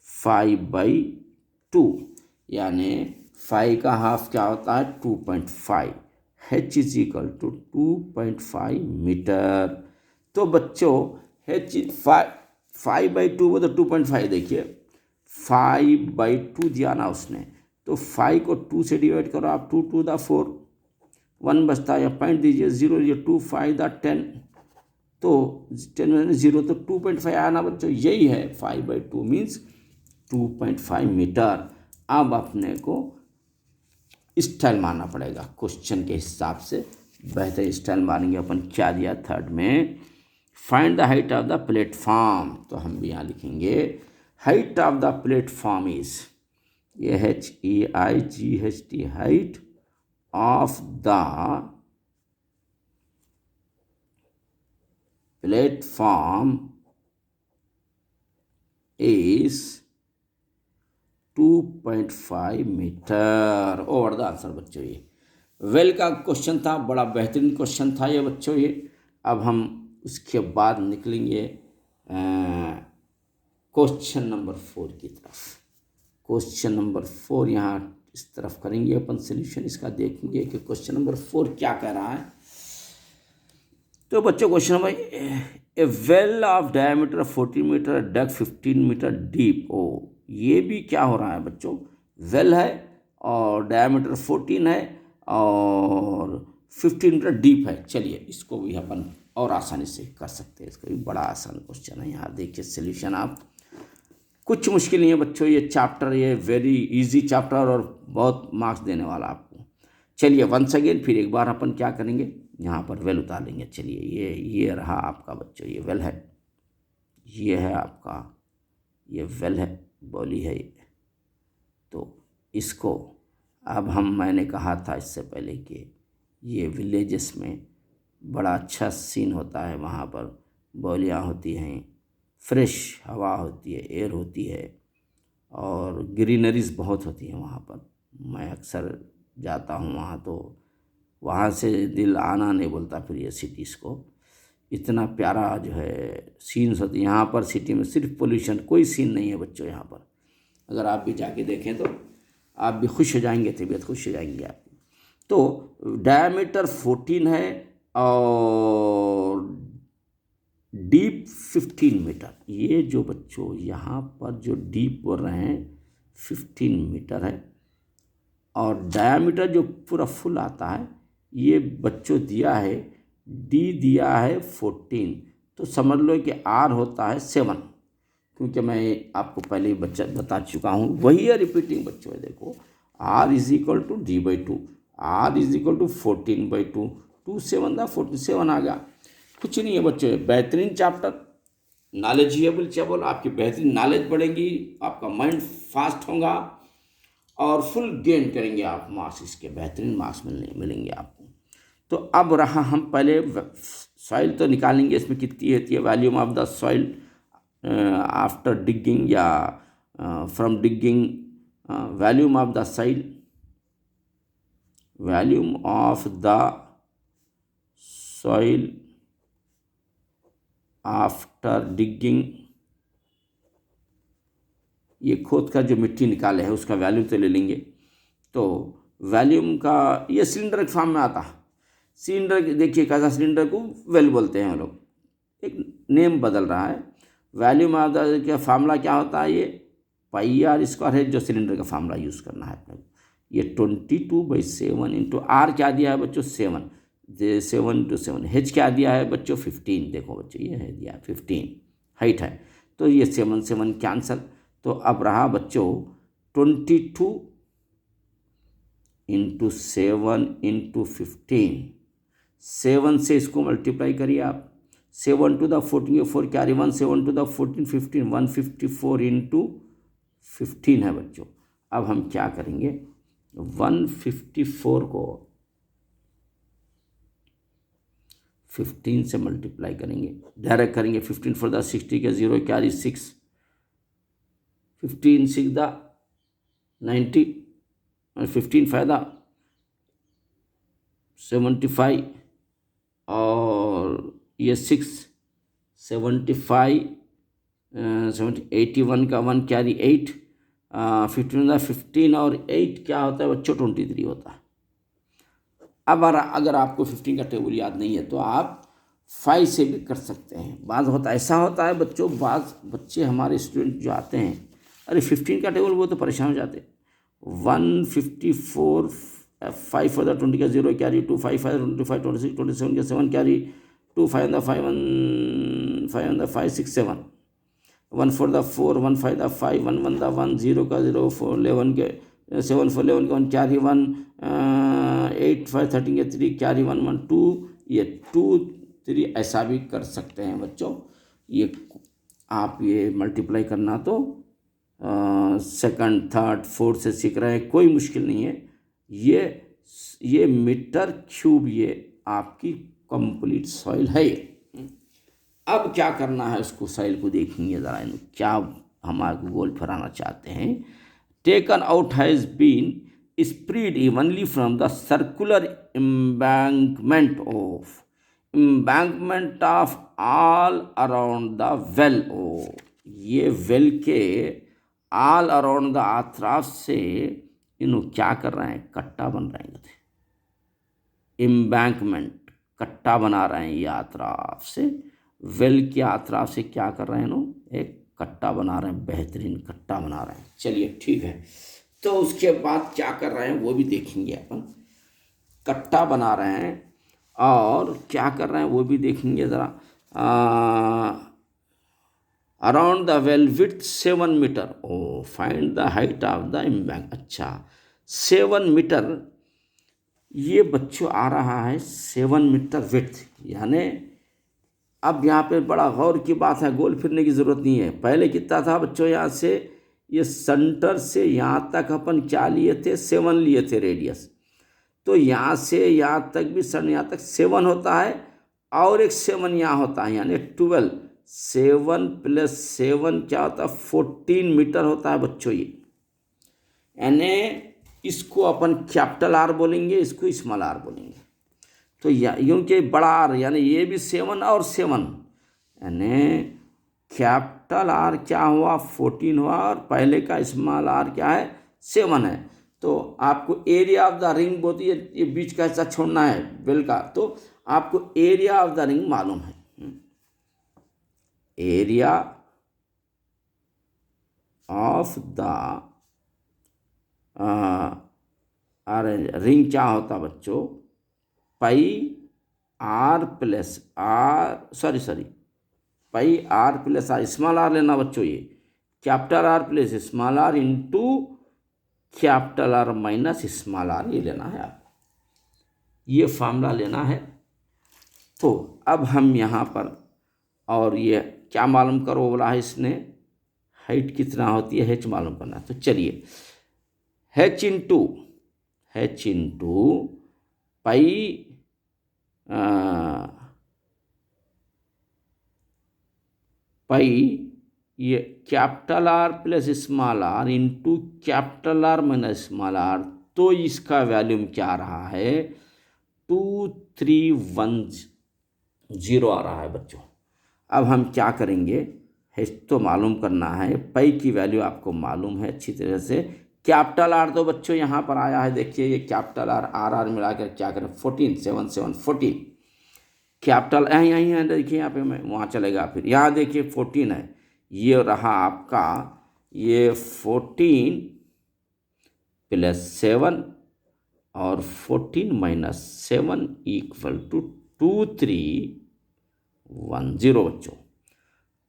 5/2, यानी 5 का हाफ क्या होता है 2.5। H is equal to 2.5 metre. तो बच्चों H 5/2 वो तो 2.5, देखिए 5/2 दिया ना उसने, तो 5 को 2 से डिवाइड करो आप, 2 टू द 4, 1 बचता है, या पॉइंट दीजिए 0, ये 2 5 द 10, तो 10 में 0 तो 2.5 आया ना बच्चों, यही है 5/2 मीन्स 2.5 मीटर। अब अपने को स्टाइल मारना पड़ेगा क्वेश्चन के हिसाब से, बेहतर स्टाइल मारेंगे अपन। क्या दिया थर्ड में, find the height of the platform. तो हम भी यहाँ लिखेंगे height of the platform is, ये HEIGHT, height of the platform is 2.5 metre. Over the answer बच्चों। ये वेल का क्वेश्चन था, बड़ा बेहतरीन क्वेश्चन था ये बच्चों ये। अब हम उसके बाद निकलेंगे क्वेश्चन नंबर 4 की तरफ। क्वेश्चन नंबर 4 यहाँ इस तरफ करेंगे अपन सोल्यूशन इसका, देखेंगे कि क्वेश्चन नंबर 4 क्या कह रहा है। तो बच्चों question number, a well of diameter 40 metre, depth 15 metre deep. ओ ये भी क्या हो रहा है बच्चों, वेल है और डायमीटर 14 है और 15 मीटर डीप है। चलिए इसको भी अपन और आसानी से कर सकते हैं, इसका भी बड़ा आसान क्वेश्चन है। यहाँ देखिए सोल्यूशन, आप कुछ मुश्किल नहीं है बच्चों, ये चैप्टर ये वेरी इजी चैप्टर और बहुत मार्क्स देने वाला आपको। चलिए वंस अगेन फिर एक बार अपन क्या करेंगे, यहाँ पर वेल उतार लेंगे। चलिए ये रहा आपका बच्चों, ये वेल है, ये है आपका, ये वेल है, बॉली है ये। तो इसको अब मैंने कहा था इससे पहले कि ये विलेजेस में बड़ा अच्छा सीन होता है, वहाँ पर बॉलियाँ होती हैं, फ्रेश हवा होती है, एयर होती है और ग्रीनरीज बहुत होती है वहाँ पर। मैं अक्सर जाता हूँ वहाँ, तो वहाँ से दिल आना नहीं बोलता फिर ये सिटीज़ को। इतना प्यारा जो है सीन्स होती है यहाँ पर। सिटी में सिर्फ पोल्यूशन, कोई सीन नहीं है बच्चों यहाँ पर। अगर आप भी जाके देखें तो आप भी खुश हो जाएंगे, तबीयत खुश हो जाएंगे आपकी। तो डायमीटर 14 है और डीप 15 मीटर। ये जो बच्चों यहाँ पर जो डीप बोल रहे हैं 15 मीटर है और डायमीटर जो पूरा फुल आता है ये बच्चों दिया है, डी दिया है 14, तो समझ लो कि आर होता है 7, क्योंकि मैं आपको पहले ही बता चुका हूँ, वही है रिपीटिंग बच्चों है। देखो R is equal to D by two, R is equal to 14/2, 2 7 था 47 आ गया। कुछ नहीं है बच्चों, बेहतरीन चैप्टर, नॉलेजेबल आपकी बेहतरीन नॉलेज बढ़ेगी, आपका माइंड फास्ट होगा और फुल गेन करेंगे आप मार्क्स, इसके बेहतरीन मार्क्स मिलेंगे आपको। तो अब रहा हम पहले सॉइल तो निकालेंगे, इसमें कितनी होती है volume of the soil after digging या from digging, volume of the soil, volume of the soil after digging, ये खोद का जो मिट्टी निकाले है उसका वैल्यूम तो ले लेंगे। तो वैल्यूम का ये सिलेंडर के फॉर्म में आता है। सिलेंडर देखिए कैसा, सिलेंडर को वेल बोलते हैं हम लोग, एक नेम बदल रहा है। वैल्यूम ऑफ द का फार्मूला क्या होता है, ये पाई आर स्क्वायर है, जो सिलेंडर का फार्मूला यूज़ करना है अपने को। ये 22/7 इंटू आर क्या दिया है बच्चों 7, 7 × 7, एच क्या दिया है बच्चों 15, देखो बच्चों ये है दिया 15 हाइट है, तो ये 7 7 कैंसल। तो अब रहा बच्चों 22 इंटू 7 इंटू 15, 7 से इसको मल्टीप्लाई करिए आप, 7 to the 14 4 carry 1, 7 to the 14 15, 154 into 15 है बच्चों। अब हम क्या करेंगे, 154 को 15 से मल्टीप्लाई करेंगे, डायरेक्ट करेंगे। 15 for the 60 के 0 कैरी 6, 15 6 द 90 और 15 फायदा 75 और ये 6 75 81 का 1 कैरी 8, 15 और 8 क्या होता है बच्चों 23 होता है। अब अगर आपको 15 का टेबल याद नहीं है तो आप 5 से भी कर सकते हैं। बात होता ऐसा होता है बच्चों, बात बच्चे हमारे स्टूडेंट जो आते हैं, अरे 15 का टेबल वो तो परेशान हो जाते हैं। 154 5 for the 20 का 0 कैरी 2, 5 5 25 26 27 का 7 carry 2, 5 on the 5 1 5 on the 5 6 7, 1 for the 4 1 5 the 5 1 1 the 1 0 का 0 4 11 के 7 for 11 का 1 कैरी 1 8 5 13 के 3 कैरी 1 1 2, ये 2 3 ऐसा भी कर सकते हैं बच्चों। ये आप ये मल्टीप्लाई करना तो सेकंड थर्ड फोर्थ से सीख रहे हैं, कोई मुश्किल नहीं है। ये मीटर क्यूब ये आपकी कंप्लीट सॉइल है। अब क्या करना है, उसको सॉइल को देखेंगे ज़रा, क्या हमारे गोल फराना चाहते हैं। Taken out has been spread evenly from the circular embankment of all around the well. ये वेल के ऑल अराउंड द अतराफ से इन्हों क्या कर रहे हैं, कट्टा बन रहे हैं। एम्बैंकमेंट कट्टा बना रहे हैं, ये अतराफ से वेल के अतराफ से क्या कर रहे हैं इन्हों, एक कट्टा बना रहे हैं, बेहतरीन कट्टा बना रहे हैं। चलिए ठीक है, तो उसके बाद क्या कर रहे हैं वो भी देखेंगे अपन। कट्टा बना रहे हैं और क्या कर रहे हैं वो भी देखेंगे ज़रा। Around the well with 7 metre, find the height of the embank. अच्छा 7 मीटर ये बच्चों आ रहा है 7 मीटर विथ, यानी अब यहाँ पे बड़ा गौर की बात है, गोल फिरने की ज़रूरत नहीं है। पहले कितना था बच्चों, यहाँ से ये सेंटर से यहाँ तक अपन क्या लिए थे, 7 लिए थे रेडियस। तो यहाँ से यहाँ तक भी सन यहाँ तक 7 होता है और एक 7 यहाँ होता है, यानी 12। 7 + 7 क्या होता है 14 मीटर होता है बच्चों ये। यानी इसको अपन कैपिटल आर बोलेंगे, इसको स्मॉल आर बोलेंगे। तो यूँ के बड़ा आर, यानी ये भी 7 और 7, यानी कैपिटल आर क्या हुआ 14 हुआ और पहले का स्मॉल आर क्या है 7 है। तो आपको एरिया ऑफ द रिंग बोलती है, ये बीच का हिस्सा छोड़ना है वेल का, तो आपको एरिया ऑफ द रिंग मालूम है। एरिया ऑफ द रिंग क्या होता बच्चों, pi R plus R, sorry pi R plus R, small R लेना बच्चों, ये capital R plus small R into capital R minus small R, ये लेना है आपको, ये फार्मूला लेना है। तो अब हम यहाँ पर, और ये क्या मालूम करो बोला है इसने, हाइट कितना होती है h मालूम करना। तो चलिए h इंटू पाई पाई ये capital R plus small R into capital R minus small R, तो इसका वैल्यूम क्या आ रहा है, 2310 आ रहा है बच्चों। अब हम क्या करेंगे, h तो मालूम करना है, पाई की वैल्यू आपको मालूम है अच्छी तरह से। कैपिटल आर तो बच्चों यहाँ पर आया है, देखिए ये कैपिटल आर आर मिलाकर क्या करें 14, 7 7 14, कैपिटल यहीं है, देखिए यहाँ पे मैं वहाँ चलेगा, फिर यहाँ देखिए 14 है, ये रहा आपका ये 14 प्लस 7 और 14 माइनस 7 इक्वल टू 2310 बच्चों।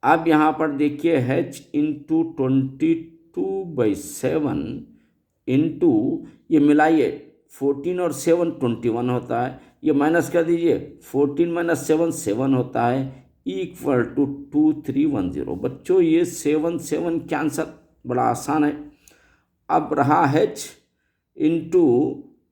अब यहाँ पर देखिए h इंटू 22/7 इंटू ये मिलाइए 14 और 7 21 होता है, ये माइनस कर दीजिए 14 माइनस 7 7 होता है इक्वल टू 2310 बच्चों। ये 7 7 कैंसर, बड़ा आसान है। अब रहा h इंटू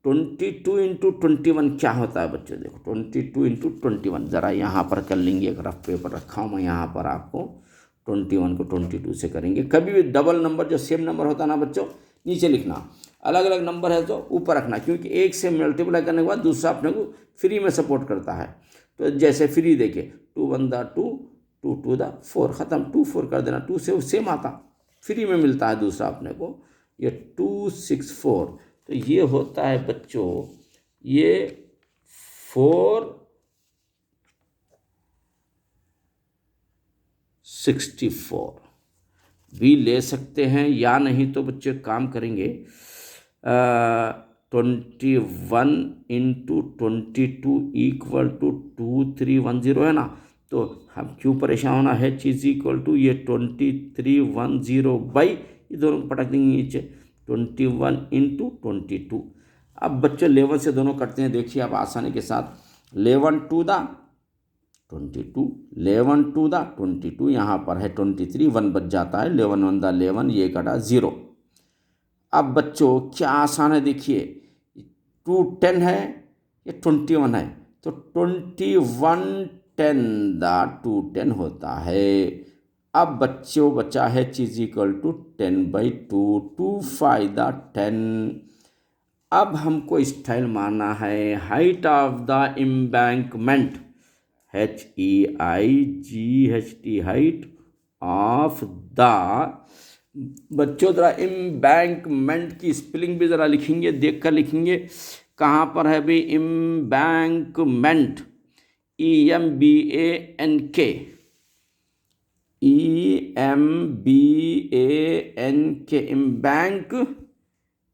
22 इंटू 21 क्या होता है बच्चों, देखो 22 इंटू 21, ज़रा यहाँ पर कर लेंगे, एक रफ पेपर रखा हूँ मैं यहाँ पर, आपको 21 को 22 से करेंगे। कभी भी डबल नंबर जो सेम नंबर होता है ना बच्चों, नीचे लिखना, अलग अलग नंबर है तो ऊपर रखना, क्योंकि एक से मल्टीप्लाई करने के बाद दूसरा अपने को फ्री में सपोर्ट करता है। तो जैसे फ्री देखिए 2 1 2 2 2 4, ख़त्म, 2 4 कर देना, 2 से सेम आता, फ्री में मिलता है दूसरा अपने को, ये 264। तो ये होता है बच्चों, ये 464 भी ले सकते हैं, या नहीं तो बच्चे काम करेंगे 21 इंटू 22 इक्वल टू 2310 है ना, तो हम क्यों परेशान होना, h इज इक्वल टू ये 2310 बाई, ये दोनों को पटक देंगे नीचे 21 इंटू 22। अब बच्चों 11 से दोनों कटते हैं, देखिए आप आसानी के साथ, 11 टू द 22, 11 टू द 22, यहाँ पर है 23, 1 बच जाता है, 11 1 द 11, ये कटा 0। अब बच्चों क्या आसान है, देखिए 2 10 है, ये 21 है, तो 21 10 द 2 10 होता है। अब बच्चों बचा है h इक्वल टू 10/2, 2 5 द 10। अब हमको स्टाइल मारना है, height of the embankment, HEIGHT, height of the, बच्चों ज़रा एम्बैंकमेंट की स्पेलिंग भी ज़रा लिखेंगे, देख कर लिखेंगे, कहाँ पर है भाई एम्बैंकमेंट, EMBANK, EMBANK, एम्बैंक,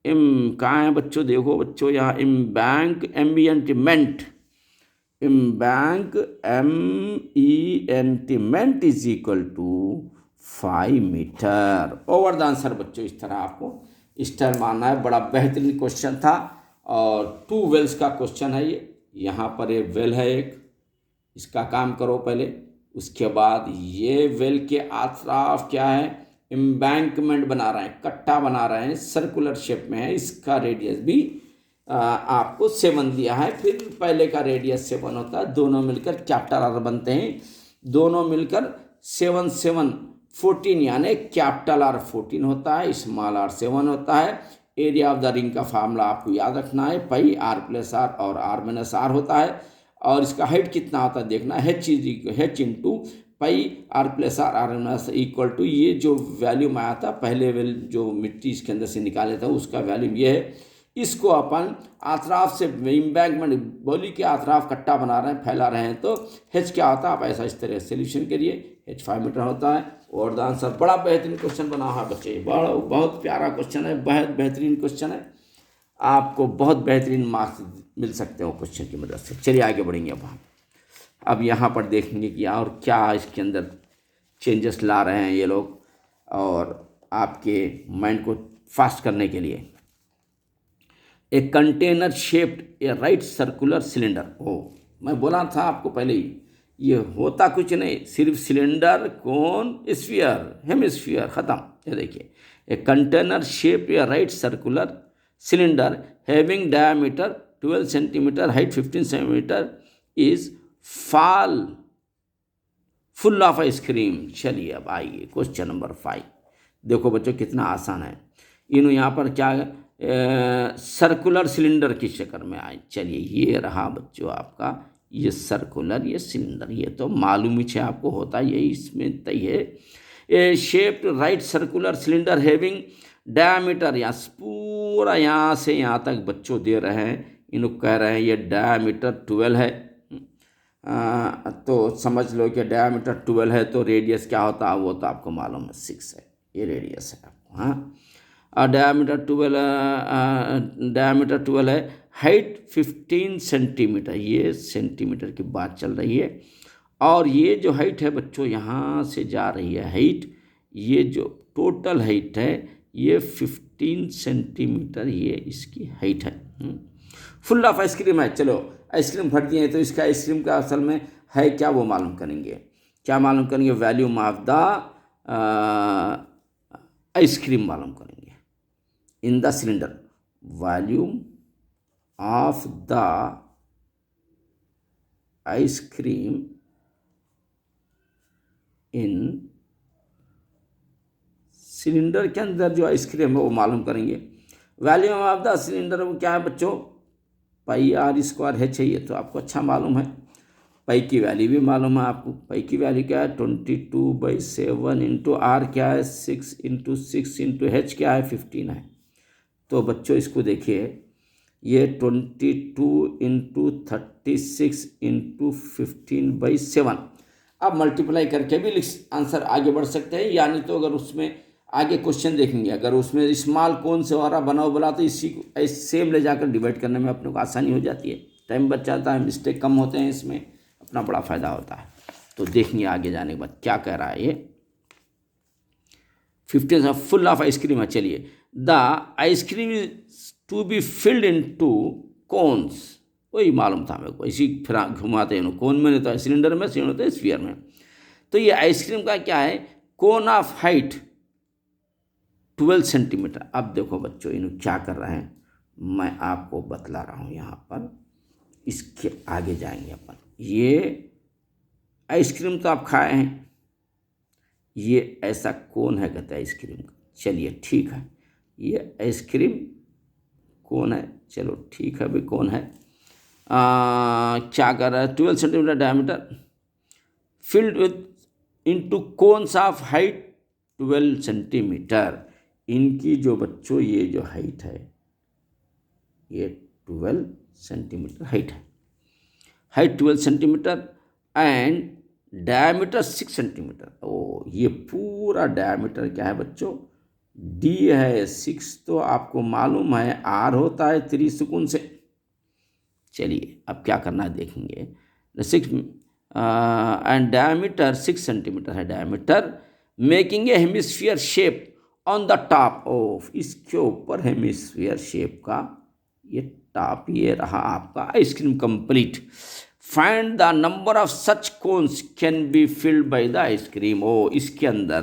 कहाँ है बच्चों, देखो बच्चों यहाँ एम्बैंक, एम्बियंटमेंट, एम्बैंक MENTमेंट is equal to 5 metre over the answer. बच्चों इस तरह आपको स्टाइल मारना है, बड़ा बेहतरीन क्वेश्चन था, और 2 वेल्स का क्वेश्चन है ये। यहाँ पर एक वेल है एक, इसका काम करो पहले, उसके बाद ये वेल के अतराफ क्या है, एम्बैंकमेंट बना रहे हैं, कट्टा बना रहे हैं, सर्कुलर शेप में है, इसका रेडियस भी आपको 7 दिया है, फिर पहले का रेडियस 7 होता है, दोनों मिलकर कैपिटल आर बनते हैं, दोनों मिलकर 7 7 14, यानी कैपिटल आर 14 होता है, स्मॉल आर 7 होता है। एरिया ऑफ द रिंग का फार्मूला आपको याद रखना है, पाई आर प्लस आर और आर माइनस आर होता है, और इसका हाइट कितना होता है देखना, h into pi R plus R R minus equal to, ये जो वैल्यूम आया था पहले जो मिट्टी इसके अंदर से निकाले था उसका वैल्यूम ये है। इसको अपन अतराफ से इम्बैंकमेंट बोली के अतराफ कट्टा बना रहे हैं, फैला रहे हैं, तो H क्या होता है आप ऐसा इस तरह सोल्यूशन करिए। H 5 मीटर होता है। और द आंसर, बड़ा बेहतरीन क्वेश्चन बना है बच्चे, बड़ा बहुत प्यारा क्वेश्चन है, बहुत बेहतरीन क्वेश्चन है, आपको बहुत बेहतरीन मार्क्स मिल सकते हो क्वेश्चन की मदद से। चलिए आगे बढ़ेंगे। अब यहाँ पर देखेंगे कि और क्या इसके अंदर चेंजेस ला रहे हैं ये लोग, और आपके माइंड को फास्ट करने के लिए। A container shaped a right circular cylinder. ओ, मैं बोला था आपको पहले ही, ये होता कुछ नहीं, सिर्फ सिलेंडर, कोन, स्फीयर, हेमिस्फीयर, ख़त्म। ये देखिए, a container shape A right circular cylinder having diameter 12 centimetre, height 15 centimetre, is full of ice cream. चलिए अब आइए क्वेश्चन नंबर 5। देखो बच्चों कितना आसान है। इन्होंने यहाँ पर क्या सर्कुलर सिलेंडर की शक्ल में आए। चलिए ये रहा बच्चों आपका ये सर्कुलर, ये सिलेंडर, ये तो मालूम ही है आपको, होता यही इसमें तय है। A shaped right circular cylinder having diameter, यहाँ पूरा यहाँ से यहाँ तक बच्चों दे रहे हैं, इन लोग कह रहे हैं ये डायमीटर 12 है। तो समझ लो कि डायमीटर 12 है तो रेडियस क्या होता है वो तो आपको मालूम है, 6 है, ये रेडियस है आपको। हाँ, डायमीटर 12 है। हाइट 15 सेंटीमीटर, ये सेंटीमीटर की बात चल रही है। और ये जो हाइट है बच्चों यहाँ से जा रही है हाइट, ये जो टोटल हाइट है ये 15 सेंटीमीटर, ये इसकी हाइट है। फुल ऑफ आइसक्रीम है। चलो आइसक्रीम भर दिए तो इसका आइसक्रीम का असल में है क्या वो मालूम करेंगे। क्या मालूम करेंगे? वैल्यूम ऑफ द आइसक्रीम मालूम करेंगे in the cylinder. Volume of the ice cream in cylinder के अंदर जो आइसक्रीम है वो मालूम करेंगे। वॉल्यूम ऑफ द सिलेंडर वो क्या है बच्चों? पाई आर स्क्वायर H है, ये तो आपको अच्छा मालूम है। पाई की वैल्यू भी मालूम है आपको। पाई की वैल्यू क्या है? 22/7 इंटू आर क्या है? 6 इंटू 6 इंटू H क्या है? 15 है। तो बच्चों इसको देखिए, ये 22 इंटू 36 इंटू 15/7। अब मल्टीप्लाई करके भी आंसर आगे बढ़ सकते हैं, यानी तो अगर उसमें आगे क्वेश्चन देखेंगे, अगर उसमें स्मॉल कौन से वाला बना बोला तो इसी को सेम ले जाकर डिवाइड करने में अपने को आसानी हो जाती है, टाइम बच जाता है, मिस्टेक कम होते हैं, इसमें अपना बड़ा फ़ायदा होता है। तो देखेंगे आगे जाने के बाद क्या कह रहा है ये। 15 फुल ऑफ आइसक्रीम है। चलिए, the ice cream is to be filled into cones. वही मालूम था मेरे को, इसी फिर घुमाते हैं कोन में, नहीं तो सिलेंडर में, सिलेंडर होता है स्फीयर में। तो ये आइसक्रीम का क्या है? Cone of height 12 centimetre. अब देखो बच्चों इन्होंने क्या कर रहे हैं, मैं आपको बतला रहा हूँ यहाँ पर, इसके आगे जाएंगे अपन। ये आइसक्रीम तो आप खाए हैं, ये ऐसा कौन है कहते हैं आइसक्रीम का। चलिए ठीक है, ये आइसक्रीम कौन है, चलो ठीक है भाई कौन है। क्या कर रहा है? 12 centimetre diameter filled with into cones of height 12 centimetre. इनकी जो बच्चों ये जो हाइट है ये 12 सेंटीमीटर हाइट है। Height 12 centimetre and diameter 6 centimetre. ओ, ये पूरा डायमीटर क्या है बच्चों? D है। 6 तो आपको मालूम है R होता है त्रिशुकुन से। चलिए अब क्या करना है देखेंगे। 6 एंड डायमीटर 6 सेंटीमीटर है diameter, making a hemisphere shape on the top of. इसके ऊपर हेमिस्फीयर शेप का ये टॉप, ये रहा आपका ice cream complete. Find the number of such cones can be filled by the ice cream. ओ, इसके अंदर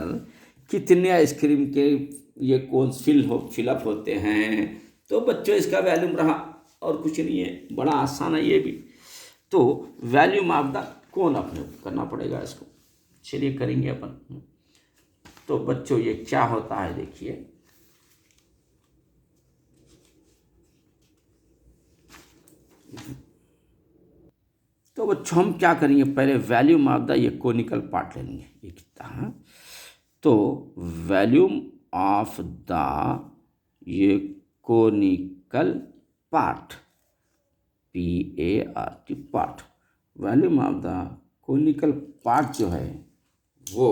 कितने आइसक्रीम के ये कोन्स फिलअप होते हैं। तो बच्चों इसका वैल्यूम रहा और कुछ नहीं है, बड़ा आसान है ये भी। तो वैल्यूम ऑफ द कोन अपने करना पड़ेगा इसको। चलिए करेंगे अपन। तो बच्चों ये क्या होता है देखिए, तो बच्चों हम क्या करेंगे, पहले वॉल्यूम ऑफ द ये कोनिकल पार्ट ले लेंगे, ये कितना है, तो वॉल्यूम ऑफ द ये conical part, PART part, volume of the conical part जो है वो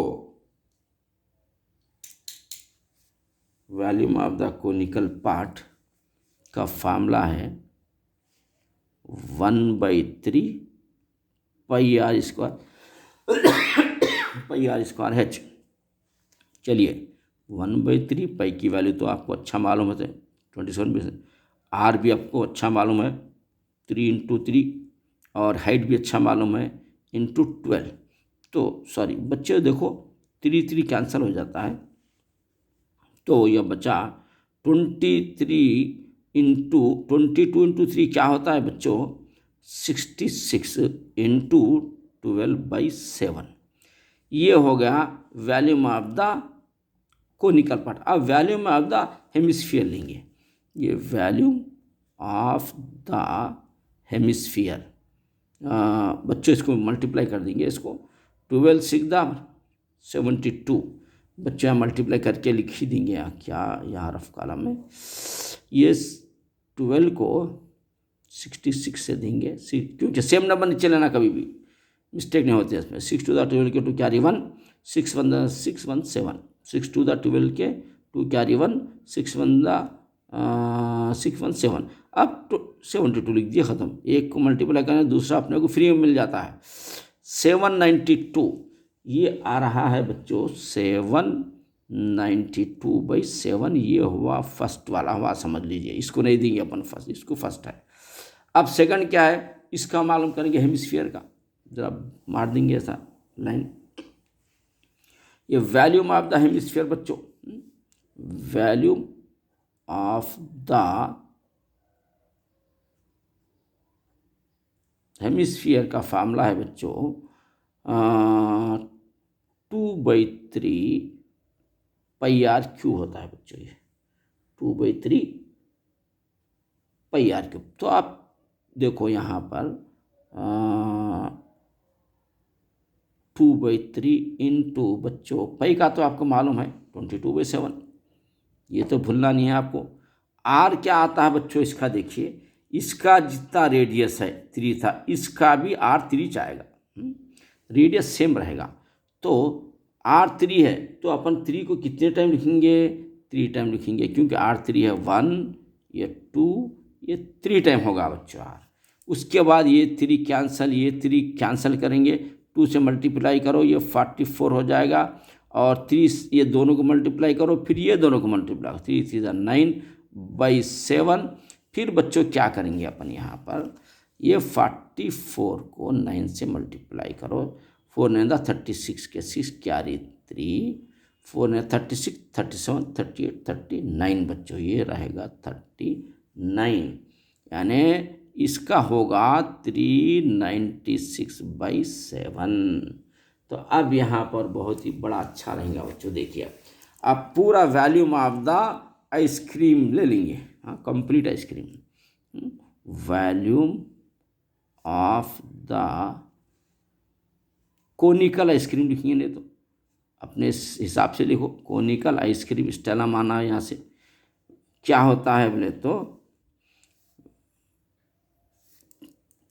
volume of the conical part का फार्मूला है 1/3 पाई आर स्क्वायर H। चलिए 1/3 पाई की वैल्यू तो आपको अच्छा मालूम है 27%, आर भी आपको अच्छा मालूम है 3 × 3, और हाइट भी अच्छा मालूम है ×12। तो सॉरी बच्चे देखो 3 3 कैंसिल हो जाता है, तो यह बचा 22 × 3 क्या होता है बच्चों, 66 × 12/7। ये हो गया volume of the conical part. अब वॉल्यूम ऑफ द हेमिस्फीयर लेंगे, ये वॉल्यूम ऑफ द हेमिस्फीयर, बच्चों इसको मल्टीप्लाई कर देंगे, इसको 12 × 6 = 72। बच्चे यहाँ मल्टीप्लाई करके लिख ही देंगे, क्या यहाँ रफ कॉलम में, ये 12 को 66 से देंगे, क्योंकि सेम नंबर नीचे लेना, कभी भी मिस्टेक नहीं होती है इसमें। 6 × 12 के 2 कैरी 1, 6 × 1 6 1 7, 6 × 12 के 2 कैरी 1, 6 1 7। अब 72 लिख दिया, ख़त्म। एक को मल्टीप्लाई करें, दूसरा अपने को फ्री में मिल जाता है। 792 ये आ रहा है बच्चों 792/7। ये हुआ फर्स्ट वाला, हुआ समझ लीजिए, इसको नहीं देंगे अपन फर्स्ट, इसको फर्स्ट है। अब सेकंड क्या है, इसका मालूम करेंगे हेमिस्फीयर का, जरा मार देंगे ऐसा लाइन। ये वॉल्यूम ऑफ द हेमिस्फीयर बच्चों, वॉल्यूम ऑफ द हेमिस्फीयर का फार्मूला है बच्चों 2/3 पाई आर क्यूब होता है बच्चों, ये 2/3 पाई आर क्यूब। तो आप देखो यहाँ पर 2/3 × बच्चों पाई का तो आपको मालूम है 22/7, ये तो भूलना नहीं है आपको। आर क्या आता है बच्चों, इसका देखिए, इसका जितना रेडियस है 3 था, इसका भी R3 आएगा, रेडियस सेम रहेगा। तो R3 है तो अपन 3 को कितने टाइम लिखेंगे, 3 टाइम लिखेंगे, क्योंकि R3 है 1, ये 2, ये 3 टाइम होगा बच्चों R। उसके बाद ये 3 कैंसिल, ये 3 कैंसिल करेंगे, 2 से मल्टीप्लाई करो, ये 44 हो जाएगा, और 3 ये दोनों को मल्टीप्लाई करो, फिर ये दोनों को मल्टीप्लाई करो, 3 3 9/7। फिर बच्चों क्या करेंगे अपन यहाँ पर, ये 44 को 9 से मल्टीप्लाई करो, 4 9 36 के 6 कैरी 3, 4 9 36 37 38 39 बच्चों, ये रहेगा 39, यानी इसका होगा 396/7। तो अब यहाँ पर बहुत ही बड़ा अच्छा रहेगा बच्चों, देखिए अब पूरा वॉल्यूम ऑफ द आइसक्रीम ले लेंगे, हाँ complete ice cream, volume of the conical ice cream लिखेंगे, नहीं तो अपने हिसाब से लिखो, कोनिकल आइसक्रीम स्टेला माना यहाँ से क्या होता है बोले तो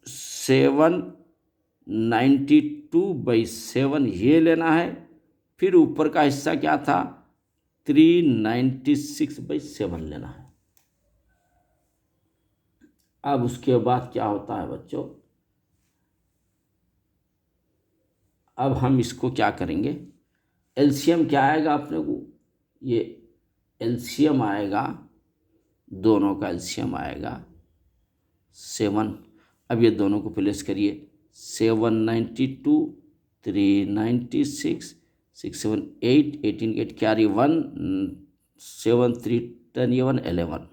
792/7 ये लेना है, फिर ऊपर का हिस्सा क्या था 396/7 लेना है। अब उसके बाद क्या होता है बच्चों, अब हम इसको क्या करेंगे, एलसीएम क्या आएगा अपने को, ये एलसीएम आएगा, दोनों का एलसीएम आएगा 7। अब ये दोनों को प्लेस करिए, 792 396 6 7 8 18 8 कैरी 1 7 3 10 ये 1 11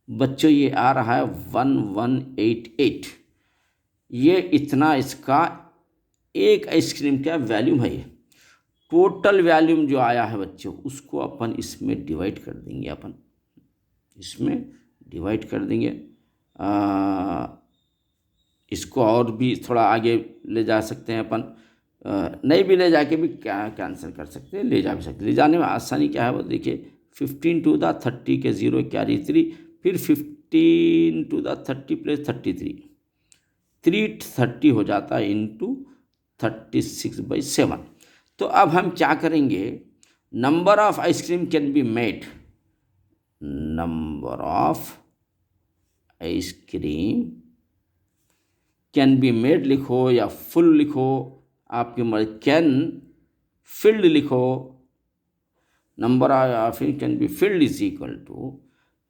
बच्चों, ये आ रहा है 1188। ये इतना इसका एक आइसक्रीम का वॉल्यूम है। ये टोटल वॉल्यूम जो आया है बच्चों, उसको अपन इसमें डिवाइड कर देंगे, अपन इसमें डिवाइड कर देंगे इसको और भी थोड़ा आगे ले जा सकते हैं अपन, नहीं भी ले जाके भी क्या कैंसिल कर सकते हैं, ले जा भी सकते हैं। ले जाने में आसानी क्या है वो देखिए, 15 टू द 30 के 0 कैरी 3, फिर 15 टू द 30 प्लस 33, 330 हो जाता है इंटू 36/7। तो अब हम क्या करेंगे, number of ice cream can be made, number of ice cream can be made लिखो या फुल लिखो, आपकी मर्जी, कैन फिल्ड लिखो, number of can be filled is equal to,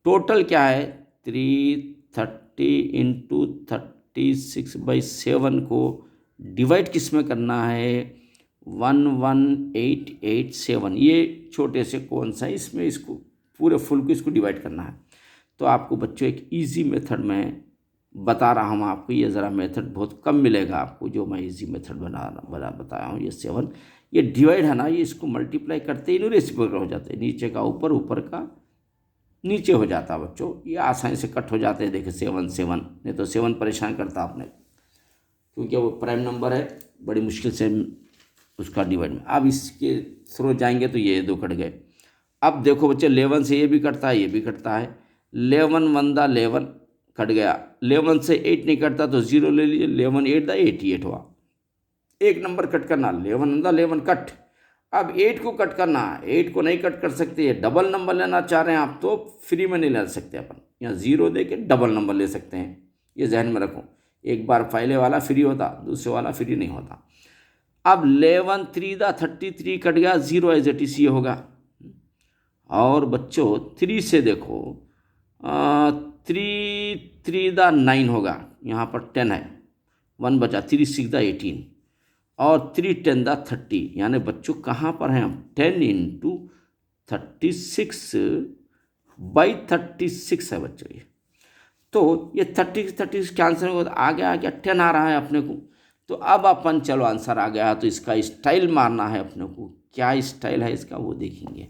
total क्या है 330 इंटू 36/7 को डिवाइड किस में करना है, 11887, ये छोटे से कौन सा, इसमें इसको पूरे फुल को इसको डिवाइड करना है। तो आपको बच्चों एक इजी मेथड में बता रहा हूँ आपको, ये ज़रा मेथड बहुत कम मिलेगा आपको जो मैं इजी मेथड बताया हूँ। ये 7 ये डिवाइड है ना, ये इसको मल्टीप्लाई करते ही रेसिप्रोकल हो जाते हैं, नीचे का ऊपर, ऊपर का नीचे हो जाता है बच्चों, ये आसानी से कट हो जाते हैं। देखिए 7 7, नहीं तो 7 परेशान करता आपने, क्योंकि वो प्राइम नंबर है, बड़ी मुश्किल से उसका डिवाइड में। अब इसके थ्रू जाएंगे तो ये 2 कट गए। अब देखो बच्चे 11 से ये भी कटता है, ये भी कटता है, 11 1 दा 11 कट गया, 11 से 8 नहीं कटता तो 0 ले लीजिए, 11 8 दा 88 हुआ, एक नंबर कट करना, 11 दा 11 कट। अब 8 को कट करना, 8 को नहीं कट कर सकते, ये डबल नंबर लेना चाह रहे हैं आप तो फ्री में नहीं ले सकते अपन, यहाँ 0 दे के डबल नंबर ले सकते हैं, ये जहन में रखो। एक बार पहले वाला फ्री होता, दूसरे वाला फ्री नहीं होता। अब 11 3 दा 33 कट गया, 0 एज इट इज ये होगा। और बच्चों 3 से देखो 3 3 दा 9 होगा, यहाँ पर 10 है, 1 बचा, 3 6 दा 18 और 3 10 दा 30, यानी बच्चों कहाँ पर हैं हम, 10 इंटू 36/36 है बच्चों ये। तो ये 36 कैंसिल होगा, आगे आ गया 10 आ रहा है अपने को। तो अब अपन चलो आंसर आ गया, तो इसका स्टाइल मारना है अपने को, क्या स्टाइल है इसका वो देखेंगे।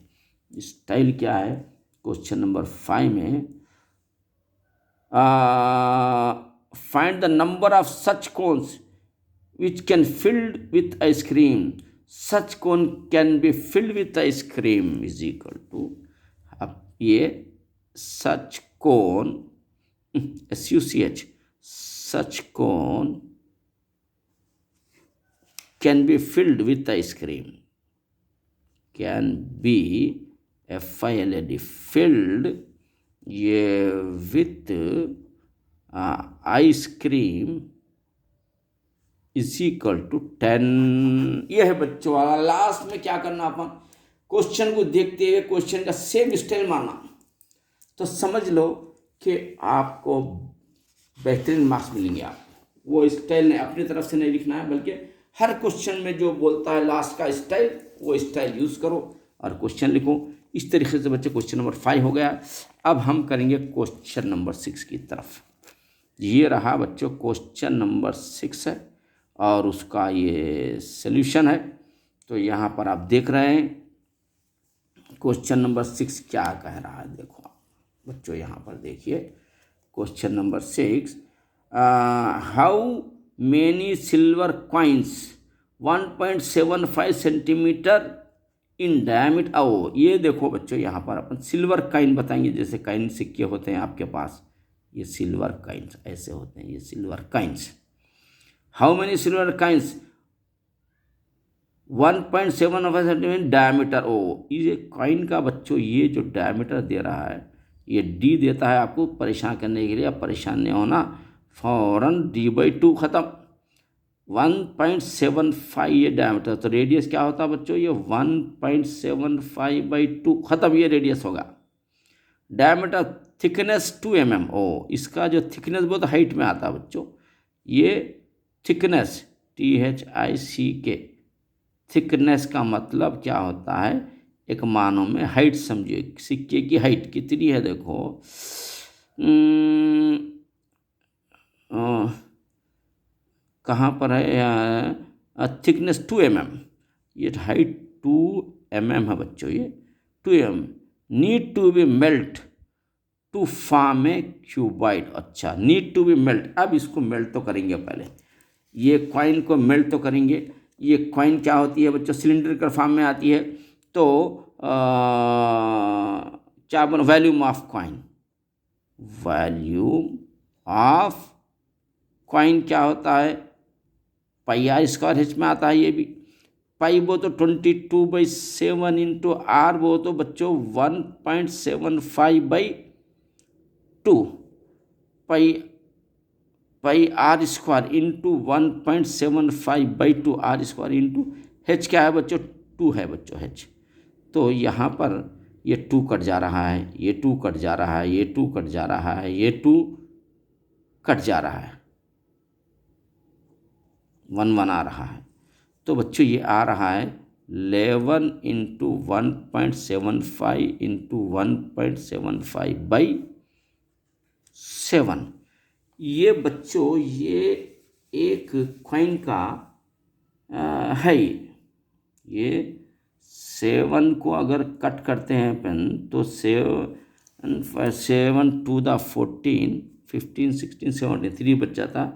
स्टाइल क्या है, क्वेश्चन नंबर 5 में find the number of such cons which can filled with ice cream, such cone can be filled with ice cream is equal to, अब ये such cone SUCH, such cone can be filled with ice cream, can be FILLED filled ये with ice cream is equal to 10। यह है बच्चों वाला। Last में क्या करना, अपन क्वेश्चन को देखते हुए क्वेश्चन का सेम स्टाइल मारना, तो समझ लो कि आपको बेहतरीन मार्क्स मिलेंगे। आप वो स्टाइल ने अपनी तरफ से नहीं लिखना है, बल्कि हर क्वेश्चन में जो बोलता है लास्ट का स्टाइल, वो स्टाइल यूज़ करो और क्वेश्चन लिखो। इस तरीके से बच्चे क्वेश्चन नंबर 5 हो गया। अब हम करेंगे क्वेश्चन नंबर 6 की तरफ। ये रहा बच्चों क्वेश्चन नंबर 6 है और उसका ये सॉल्यूशन है। तो यहाँ पर आप देख रहे हैं क्वेश्चन नंबर 6 क्या कह रहा है। देखो बच्चों यहाँ पर देखिए question number 6, how many silver coins 1.75 centimetre in diameter. ओ ये देखो बच्चों यहाँ पर अपन सिल्वर कॉइन बताएंगे, जैसे कॉइन सिक्के होते हैं आपके पास, ये सिल्वर कॉइन्स ऐसे होते हैं, ये silver coins. How many silver coins 1.75 centimetre diameter. ओ ये कॉइन का बच्चों ये जो डायमीटर दे रहा है, ये डी देता है आपको परेशान करने के लिए। अब परेशान नहीं होना, फौरन d/2 ख़त्म। 1.75 ये डायमीटर, तो रेडियस क्या होता है बच्चों, ये 1.75/2 ख़त्म, ये रेडियस होगा। Diameter thickness 2 mm। ओ इसका जो थिकनेस बहुत हाइट में आता है बच्चों, ये थिकनेस THICK, थिकनेस का मतलब क्या होता है, एक मानों में हाइट समझिए, सिक्के की हाइट कितनी है देखो, कहाँ पर है, थिकनेस 2 mm, ये हाइट 2 mm है बच्चों, ये 2 mm need to be melt to form a cuboid. अच्छा, नीड टू बी मेल्ट। अब इसको मेल्ट तो करेंगे पहले, ये कॉइन को मेल्ट तो करेंगे। ये कॉइन क्या होती है बच्चों, सिलिंड्रिकल फॉर्म में आती है। तो क्या बनो, volume of coin, volume of coin क्या होता है, पाई आर स्क्वायर एच में आता है। ये भी पाई वो तो 22/7 इंटू आर वो तो बच्चों 1.75/2 pi R square into 1.75/2 R square into H क्या है बच्चों, 2 है बच्चों एच। तो यहाँ पर ये 2 कट जा रहा है, ये 2 कट जा रहा है, ये 2 कट जा रहा है, ये 2 कट जा रहा है, 1 आ रहा है। तो बच्चों ये आ रहा है 11 इंटू 1.75 इंटू 1.75/7। ये बच्चों ये एक कॉइन का है। ये 7 को अगर कट करते हैं पेन तो 7 टू द 14, 15, 16, 17, 3 बच जाता,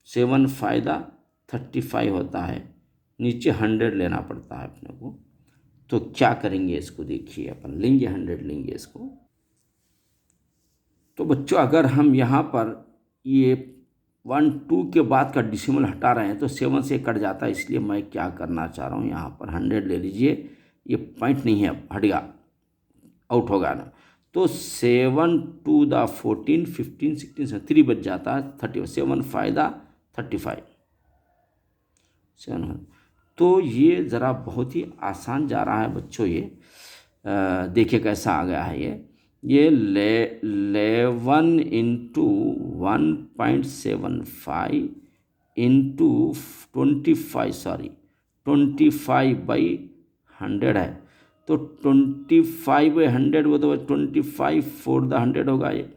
7 फायदा 35 होता है, नीचे 100 लेना पड़ता है अपने को। तो क्या करेंगे इसको, देखिए अपन लेंगे 100 लेंगे इसको। तो बच्चों अगर हम यहाँ पर ये 1 2 के बाद का डिसिमल हटा रहे हैं तो 7 से कट जाता है, इसलिए मैं क्या करना चाह रहा हूँ, यहाँ पर 100 ले लीजिए। ये पॉइंट नहीं है, हट गया, आउट होगा ना। तो 7 टू द 14, 15, 16, 3 बच जाता है, 30, 7 फायदा 35, 7। तो ये ज़रा बहुत ही आसान जा रहा है बच्चों। ये देखिए कैसा आ गया है। ये 11 इंटू 1.75 इंटू 25/100 है। तो 25/100 वो तो 25 4 द 100 होगा ये।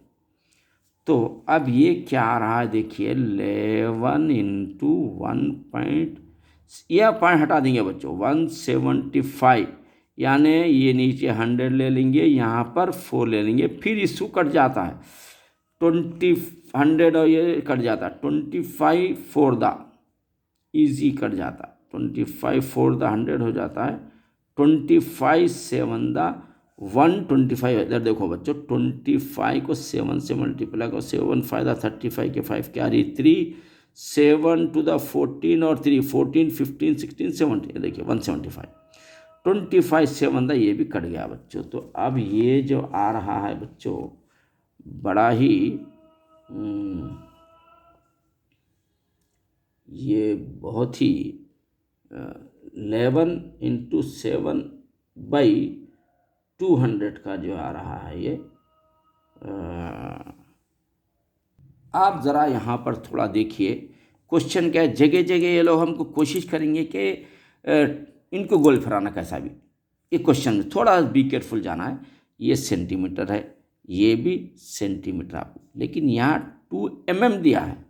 तो अब ये क्या आ रहा है देखिए, 11 इंटू 1. यह पॉइंट हटा देंगे बच्चों, 175, यानी ये नीचे 100 ले लेंगे, यहाँ पर 4 ले लेंगे, फिर इसको कट जाता है 100 और ये कट जाता है 25 4 द ईजी कट जाता है, 25 4 द 100 हो जाता है, 25 7 द 125। इधर देखो बच्चों, 25 को 7 से मल्टीप्लाई करो, 7 फायदा 35 के 5 क्या रही 3, 7 टू द 14 और 3 14, 15, 16, 17, देखिए 175, 25 7 द ये भी कट गया बच्चों। तो अब ये जो आ रहा है बच्चों बड़ा ही ये बहुत ही 11 इंटू 7/200 का जो आ रहा है ये। आप ज़रा यहाँ पर थोड़ा देखिए क्वेश्चन क्या है, जगह जगह ये लोग हमको कोशिश करेंगे कि इनको गोल फराना कैसा भी। ये क्वेश्चन में थोड़ा बी केयरफुल जाना है। ये सेंटीमीटर है, ये भी सेंटीमीटर आपको, लेकिन यहाँ 2 mm दिया है,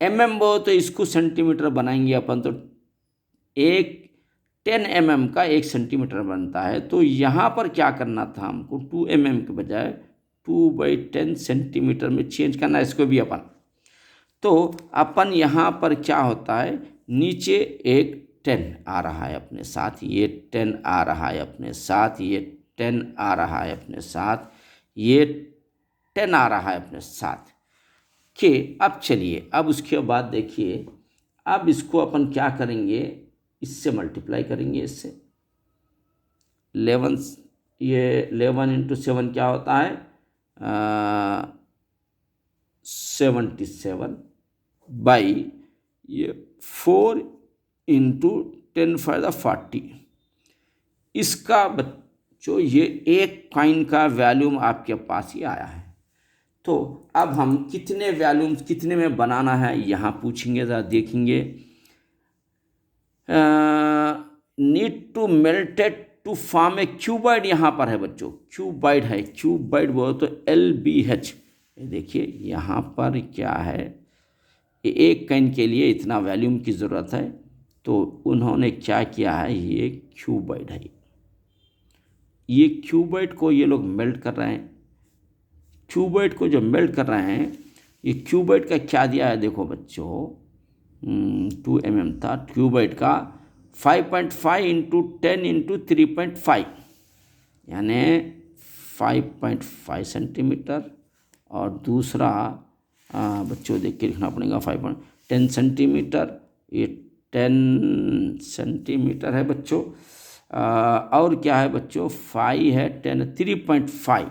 mm वो तो इसको सेंटीमीटर बनाएंगे अपन, तो एक 10 mm का 1 सेंटीमीटर बनता है। तो यहाँ पर क्या करना था हमको, 2 mm के बजाय 2/10 सेंटीमीटर में चेंज करना है इसको भी अपन। तो अपन यहाँ पर क्या होता है, नीचे एक 10 आ रहा है अपने साथ, ये 10 आ रहा है अपने साथ, ये 10 आ रहा है अपने साथ, ये 10 आ रहा है अपने साथ के। अब चलिए, अब उसके बाद देखिए, अब इसको अपन क्या करेंगे, इससे मल्टीप्लाई करेंगे, इससे 11, ये 11 इंटू 7 क्या होता है 77 बाई ये 4 इंटू 10 फायदा 40। इसका बच्चों ये एक कॉइन का वैल्यूम आपके पास ही आया है। तो अब हम कितने वैल्यूम कितने में बनाना है यहाँ पूछेंगे, ज़रा देखेंगे। Need to melted to form a cuboid, यहाँ पर है बच्चों क्यूबाइड है, क्यूबाइड बोलो तो LBH। देखिए यहाँ पर क्या है, एक कॉइन के लिए इतना वॉल्यूम की ज़रूरत है, तो उन्होंने क्या किया है, ये क्यूबाइड है, ये क्यूबाइड को ये लोग मेल्ट कर रहे हैं। क्यूबॉइड को जो मेल्ट कर रहे हैं, ये क्यूबॉइड का क्या दिया है देखो बच्चों, 2 mm था क्यूबॉइड का, 5.5 इंटू 10 इंटू 3.5 यानी 5.5 सेंटीमीटर, और दूसरा बच्चों देख के लिखना पड़ेगा 10 सेंटीमीटर, ये 10 सेंटीमीटर है बच्चों, और क्या है बच्चों 5 है, 10 3.5,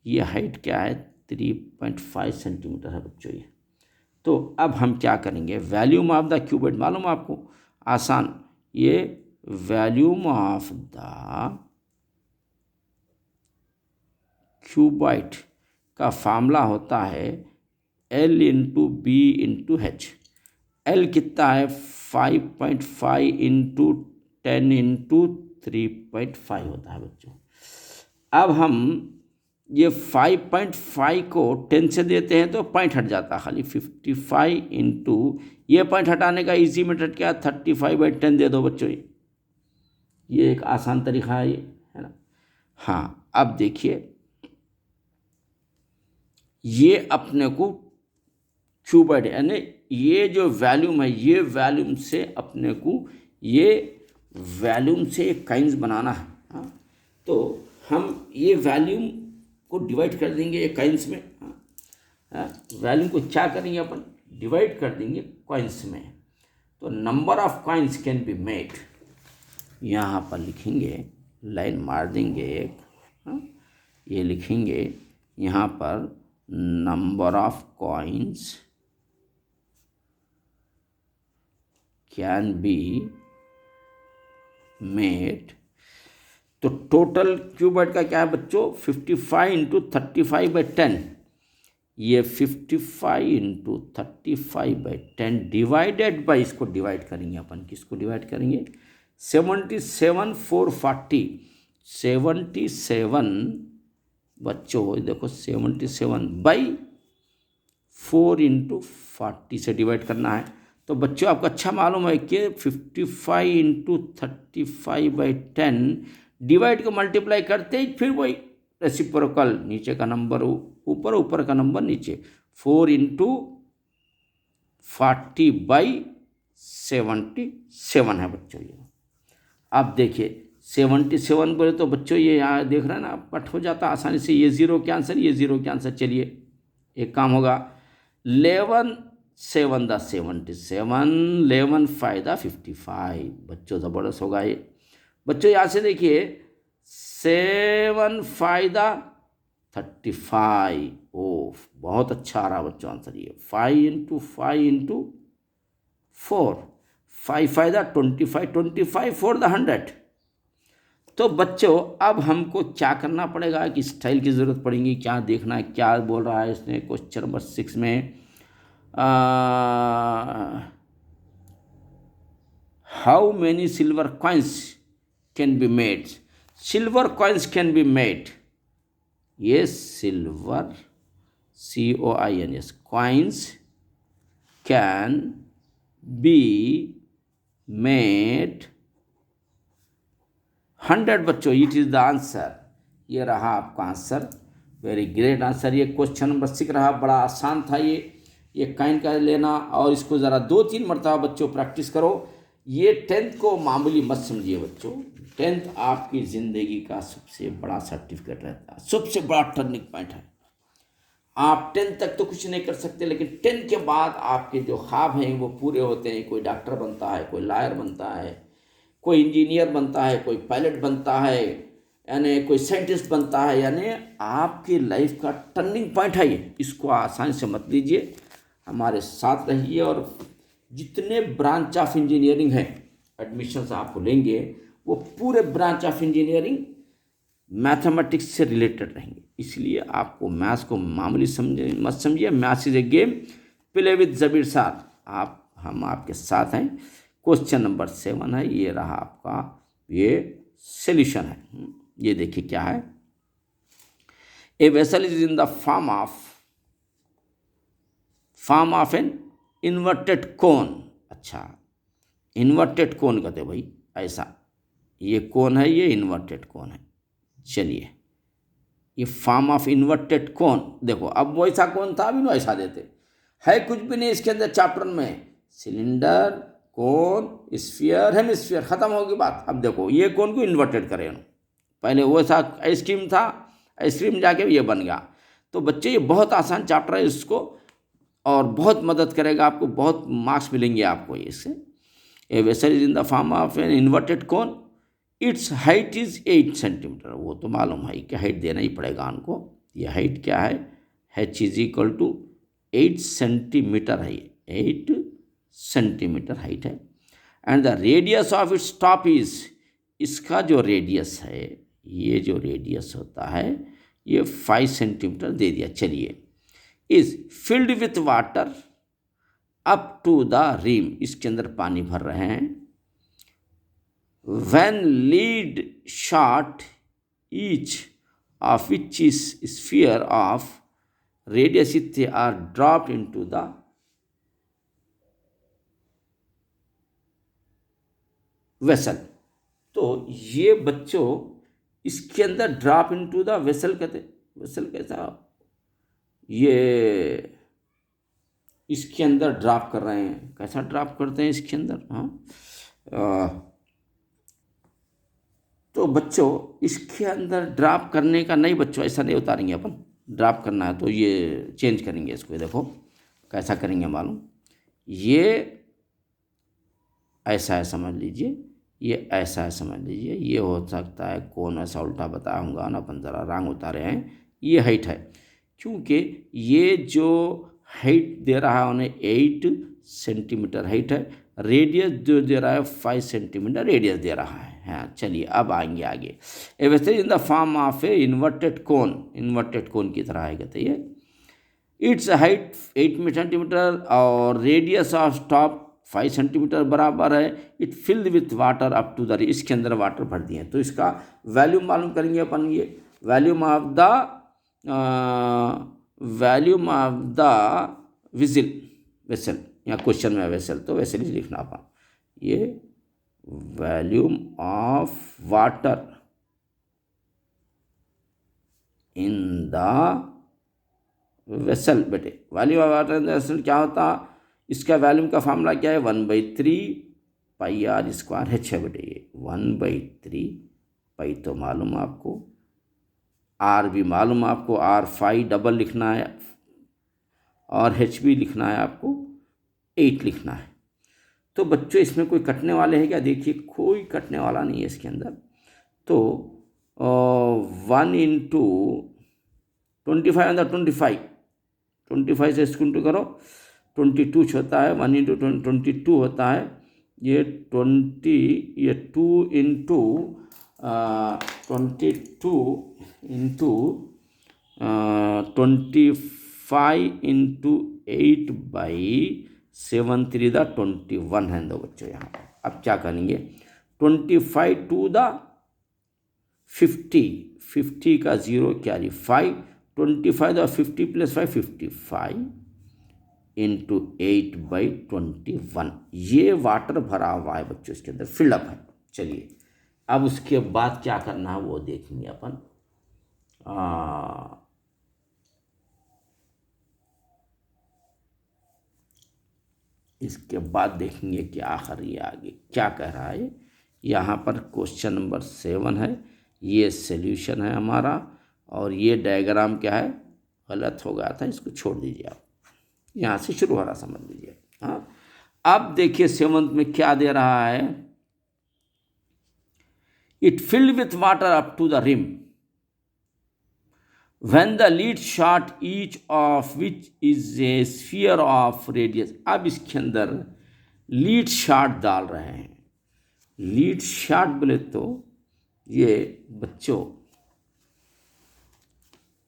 ये हाइट क्या है 3.5 सेंटीमीटर है बच्चों ये। तो अब हम क्या करेंगे, वॉल्यूम ऑफ द क्यूबॉइड मालूम आपको, आसान, ये वॉल्यूम ऑफ द क्यूबॉइड का फार्मूला होता है L into B into H. L कितना है 5.5 इंटू 10 इंटू 3.5 होता है बच्चों। अब हम ये 5.5 को 10 से देते हैं तो पॉइंट हट जाता है, खाली 55 इंटू, ये पॉइंट हटाने का इजी मेथड क्या, 35/10 दे दो बच्चों, ये एक आसान तरीका है ये, है ना। हाँ अब देखिए, ये अपने को क्यूबॉइड यानी ये जो वॉल्यूम है, ये वॉल्यूम से अपने को ये वॉल्यूम से एक काइंस बनाना है। हाँ, तो हम ये वॉल्यूम को डिवाइड कर देंगे एक काइंस में। वॉल्यूम को क्या करेंगे अपन, डिवाइड कर देंगे कॉइन्स में। तो number of coins can be made, यहाँ पर लिखेंगे, लाइन मार देंगे एक, ये लिखेंगे यहाँ पर number of coins can be made. तो टोटल क्यूबॉइड का क्या है बच्चों 55 इंटू 35/10, ये 55 इंटू 35/10 डिवाइडेड बाई, इसको डिवाइड करेंगे अपन, किसको डिवाइड करेंगे 77 440, 77 बच्चों देखो 77 बाई 4 इंटू 40 से डिवाइड करना है। तो बच्चों आपको अच्छा मालूम है कि 55 इंटू 35/10 डिवाइड को मल्टीप्लाई करते ही फिर वही रेसिप्रोकल, नीचे का नंबर ऊपर, ऊपर का नंबर नीचे, 4 इंटू 40/77 है बच्चों ये। अब देखिए 77 बोले तो बच्चों ये यहाँ देख रहे हैं ना, कट हो जाता आसानी से, ये 0 के आंसर, ये 0 के आंसर। चलिए एक काम होगा, 11 7 दा 77, 11 5 दा 55, बच्चों ज़बरदस्त होगा ये। बच्चों यहाँ से देखिए 7 5 दा 35, ओह बहुत अच्छा आ रहा बच्चों आंसर ये। 5 इंटू 5 इंटू 4, 5 5 दा 25, 25 4 दा 100। तो बच्चों अब हमको क्या करना पड़ेगा कि स्टाइल की ज़रूरत पड़ेगी, क्या देखना है क्या बोल रहा है इसने क्वेश्चन नंबर 6 में। How many silver coins can be made, silver coins can be made, ये silver COINS coins can be made 100 बच्चों, इट इज़ द आंसर। ये रहा आपका आंसर, वेरी ग्रेट आंसर। ये क्वेश्चन नंबर 6 रहा, बड़ा आसान था ये काइन का लेना, और इसको ज़रा 2-3 मरतबा बच्चों प्रैक्टिस करो। ये 10th को मामूली मत समझिए बच्चों, 10th आपकी ज़िंदगी का सबसे बड़ा सर्टिफिकेट रहता है, सबसे बड़ा टर्निंग पॉइंट है। आप 10th तक तो कुछ नहीं कर सकते, लेकिन 10th के बाद आपके जो ख्वाब हैं वो पूरे होते हैं। कोई डॉक्टर बनता है, कोई लॉयर बनता है, कोई इंजीनियर बनता है, कोई पायलट बनता है, यानी कोई साइंटिस्ट बनता है, यानी आपकी लाइफ का टर्निंग पॉइंट है ये। इसको आसानी से मत लीजिए, हमारे साथ रहिए, और जितने ब्रांच ऑफ इंजीनियरिंग हैं एडमिशन्स आपको लेंगे, वो पूरे ब्रांच ऑफ इंजीनियरिंग मैथमेटिक्स से रिलेटेड रहेंगे। इसलिए आपको मैथ्स को मामूली मत समझिए, maths is a game, play with Jabir साहब, हम आपके साथ हैं। क्वेश्चन नंबर 7 है, ये रहा आपका, ये सॉल्यूशन है। ये देखिए क्या है, a vessel is in the form of an inverted कोन। अच्छा, इन्वर्टेड कोन कहते हैं भाई, ऐसा ये कोन है, ये इन्वर्टेड कोन है। चलिए ये फॉर्म ऑफ इन्वर्टेड कोन, देखो अब वैसा कौन था, अभी वैसा देते है, कुछ भी नहीं इसके अंदर चैप्टर में। सिलेंडर, कोन, स्फीयर, हेमिस्फीयर, खत्म होगी बात। अब देखो ये कोन को इन्वर्टेड करें, पहले वैसा आइसक्रीम था, आइसक्रीम जाके ये बन गया। तो बच्चे ये बहुत आसान चैप्टर है इसको, और बहुत मदद करेगा आपको, बहुत मार्क्स मिलेंगे आपको इससे। A vessel is in the form of an inverted cone, it's height is 8 centimetre. वो तो मालूम है कि हाइट देना ही पड़ेगा उनको। ये हाइट क्या है, h is equal to 8 centimetre है, 8 सेंटीमीटर हाइट है। And the radius of its top is, इसका जो रेडियस है, ये जो रेडियस होता है ये 5 सेंटीमीटर दे दिया। चलिए, is filled with water up to the rim, इसके अंदर पानी भर रहे हैं। When lead shot each of which is sphere of radius इतने are dropped into the vessel. तो ये बच्चों इसके अंदर ड्रॉप इनटू द वेसल कहते। वेसल कैसा, ये इसके अंदर ड्रॉप कर रहे हैं, कैसा ड्रॉप करते हैं इसके अंदर। हाँ, तो बच्चों इसके अंदर ड्रॉप करने का नहीं बच्चों, ऐसा नहीं उतारेंगे अपन। ड्रॉप करना है तो ये चेंज करेंगे इसको, देखो कैसा करेंगे मालूम। ये ऐसा है समझ लीजिए, ये ऐसा है समझ लीजिए, ये हो सकता है कौन ऐसा उल्टा बताया होगा ना, अपन ज़रा रंग उतारे हैं। ये हाइट है, क्योंकि ये जो हाइट दे रहा है उन्हें 8 सेंटीमीटर हाइट है, रेडियस जो दे रहा है 5 सेंटीमीटर रेडियस दे रहा है। हाँ चलिए अब आएंगे आगे। A vessel in the form of a inverted cone, inverted cone की तरह है कहते ये। इट्स हाइट 8 सेंटीमीटर और रेडियस ऑफ टॉप 5 सेंटीमीटर बराबर है। It filled with water up to the, इसके अंदर वाटर भर दिए। तो इसका वैल्यूम मालूम करेंगे अपन। ये वैल्यूम ऑफ द वेसल, या क्वेश्चन में वेसल तो वेसल ही लिखना अपन। ये volume of water in the vessel. बेटे volume of water in the vessel क्या होता, इसका वैल्यूम का फार्मूला क्या है, 1/3 पाई आर स्क्वायर एच है बेटे। ये 1/3 पाई तो मालूम आपको, आर भी मालूम आपको, आर फाई डबल लिखना है और एच भी लिखना है आपको, 8 लिखना है। तो बच्चों इसमें कोई कटने वाले हैं क्या, देखिए कोई कटने वाला नहीं है इसके अंदर। तो 1 इंटू 25 अंदर 25 से इसको इंटू करो, 22 होता है, 1 इंटू 22 होता है। ये 20, ये 2 इंटू 22 इंटू 25 इंटू 8/7 3 द 21 है दो बच्चों यहाँ। अब क्या करेंगे, 25 टू द 50 का 0 कैरी 5, 25 द 50 प्लस 5 55 इंटू 8/21। ये वाटर भरा हुआ है बच्चों, इसके अंदर फिलअप है। चलिए अब उसके बाद क्या करना है वो देखेंगे अपन। इसके बाद देखेंगे कि आखिर ये आगे क्या कह रहा है। यहाँ पर क्वेश्चन नंबर 7 है, ये सॉल्यूशन है हमारा, और ये डायग्राम क्या है, गलत हो गया था, इसको छोड़ दीजिए आप, यहाँ से शुरू हो रहा समझ लीजिए। हाँ अब देखिए 7th में क्या दे रहा है, it filled with water up to the rim when the lead shot each of which is a sphere of radius। अब इसके अंदर लीड शॉट डाल रहे हैं। लीड शॉट बोले तो ये बच्चों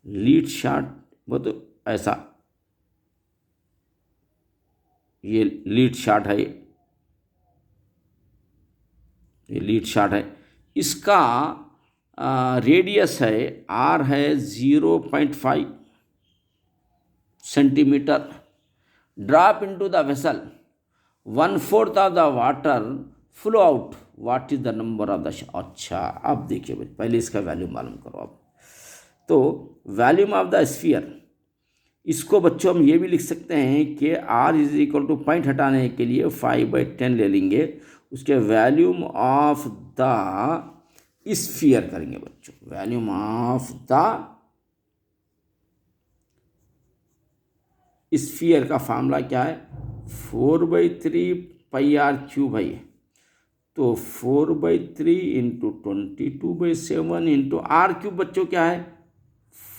लीड शॉट वो तो ऐसा, ये लीड शॉट है, ये लीड शॉट है, इसका रेडियस है आर है 0.5 centimetre. Drop into the vessel 1/4 of the water flow out, what is the number of the. अच्छा अब देखिए पहले इसका वैल्यू मालूम करो। अब तो वॉल्यूम ऑफ द स्फीयर, इसको बच्चों हम ये भी लिख सकते हैं कि R is equal two point हटाने के लिए 5/10 ले लेंगे, उसके वॉल्यूम ऑफ द स्फीयर करेंगे बच्चों। वॉल्यूम ऑफ द स्फीयर का फार्मूला क्या है, 4/3 πr³ है। तो 4/3 इंटू 22/7 इंटू r³ बच्चों क्या है,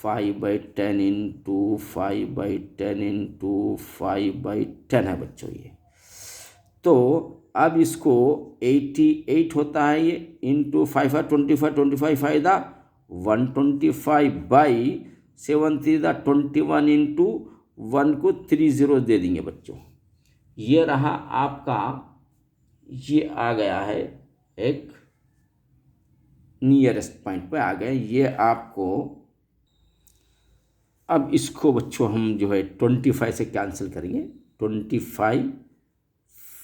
5/10 इंटू 5/10 इंटू 5/10 है बच्चों ये। तो अब इसको 88 होता है ये, इंटू 5 है 25, 25 फायदा 125/7 3 21 इंटू 1 को 3 0 दे देंगे बच्चों। ये रहा आपका, ये आ गया है एक नियरेस्ट पॉइंट पे आ गए ये आपको। अब इसको बच्चों हम जो है 25 से कैंसिल करेंगे, 25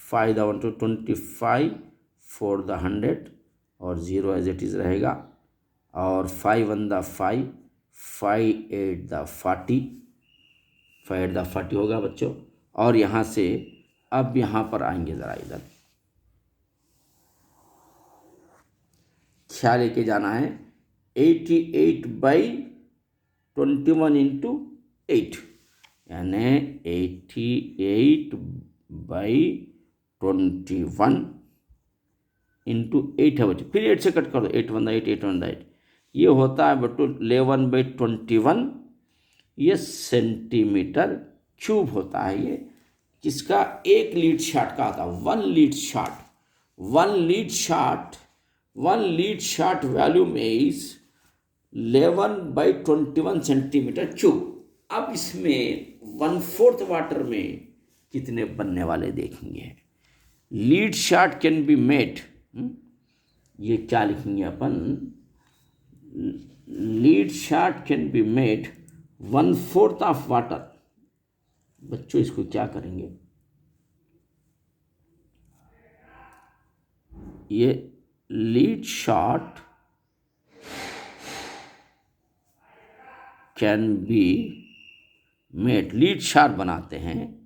5 1 to 25 4 the 100 और 0 एज इट इज़ रहेगा, और 5 1 the 5 5 8 the 40 5 8 the 40 होगा बच्चों। और यहाँ से अब यहाँ पर आएंगे, ज़रा इधर ख्याल लेके जाना है, 88/21 इंटू 8 यानी 88/21 इंटू 8 है बच्चों। फिर 8 से कट कर दो, 8 1 8 8 1 8, ये होता है बच्चों 11/21, ये सेंटीमीटर क्यूब होता है ये, जिसका एक लीड शॉट का आता है, 1 lead shot. 1 lead shot volume is 11/21 centimetre cube. अब इसमें 1/4 वाटर में कितने बनने वाले देखेंगे। Lead shot can be made, ये क्या लिखेंगे अपन, lead shot can be made 1/4 of water. बच्चों इसको क्या करेंगे, ये lead shot can be made, lead shot बनाते हैं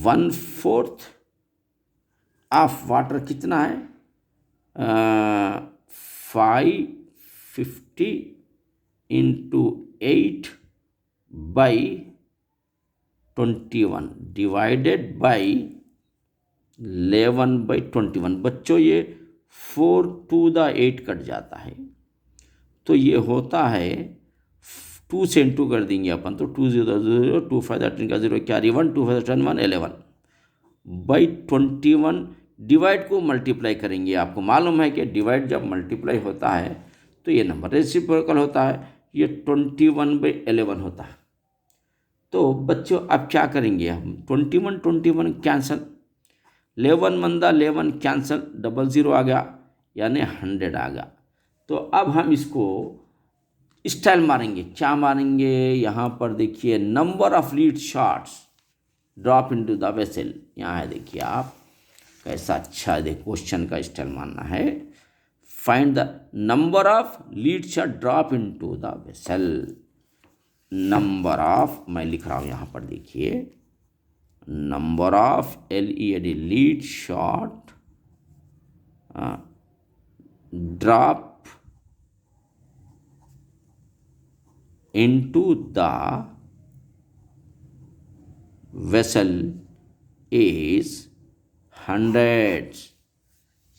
1/4 ऑफ वाटर, कितना है 550 इंटू 8/21 डिवाइडेड बाई 11/21। बच्चों ये 4 2 the 8 कट जाता है, तो ये होता है 2 से इंटू कर देंगे अपन, तो 2 0 0 2 5 10 का 0 कैरी 1 2 5 10 1 11/21 डिवाइड को मल्टीप्लाई करेंगे। आपको मालूम है कि डिवाइड जब मल्टीप्लाई होता है तो ये नंबर रेसिप्रोकल होता है, ये 21/11 होता है। तो बच्चों अब क्या करेंगे हम, 21 कैंसल, 11 1 11 कैंसल, 00 आ गया यानी 100 आ गया। तो अब हम इसको स्टाइल मारेंगे, क्या मारेंगे, यहाँ पर देखिए number of lead shots drop into the vessel, यहाँ है देखिए आप कैसा अच्छा है, देखिए क्वेश्चन का स्टाइल मानना है, find the number of lead shot drop into the vessel. Number of, मैं लिख रहा हूँ यहाँ पर देखिए, number of LED lead shot drop into the vessel is 100।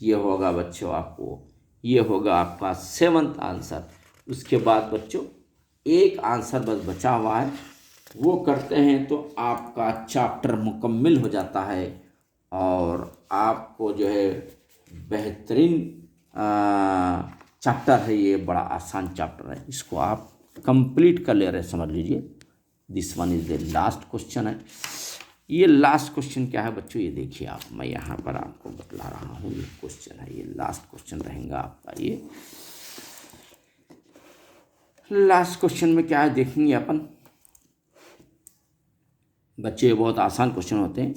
ये होगा बच्चों आपको, ये होगा आपका 7th आंसर। उसके बाद बच्चों एक आंसर बस बचा हुआ है, वो करते हैं तो आपका चैप्टर मुकम्मल हो जाता है और आपको जो है बेहतरीन चैप्टर है, ये बड़ा आसान चैप्टर है, इसको आप कंप्लीट कर ले रहे, समझ लीजिए। This one is the last question है। ये लास्ट क्वेश्चन क्या है बच्चों, ये देखिए आप, मैं यहाँ पर आपको बतला रहा हूँ, ये क्वेश्चन है, ये लास्ट क्वेश्चन रहेगा आपका। ये लास्ट क्वेश्चन में क्या है देखेंगे अपन बच्चे, बहुत आसान क्वेश्चन होते हैं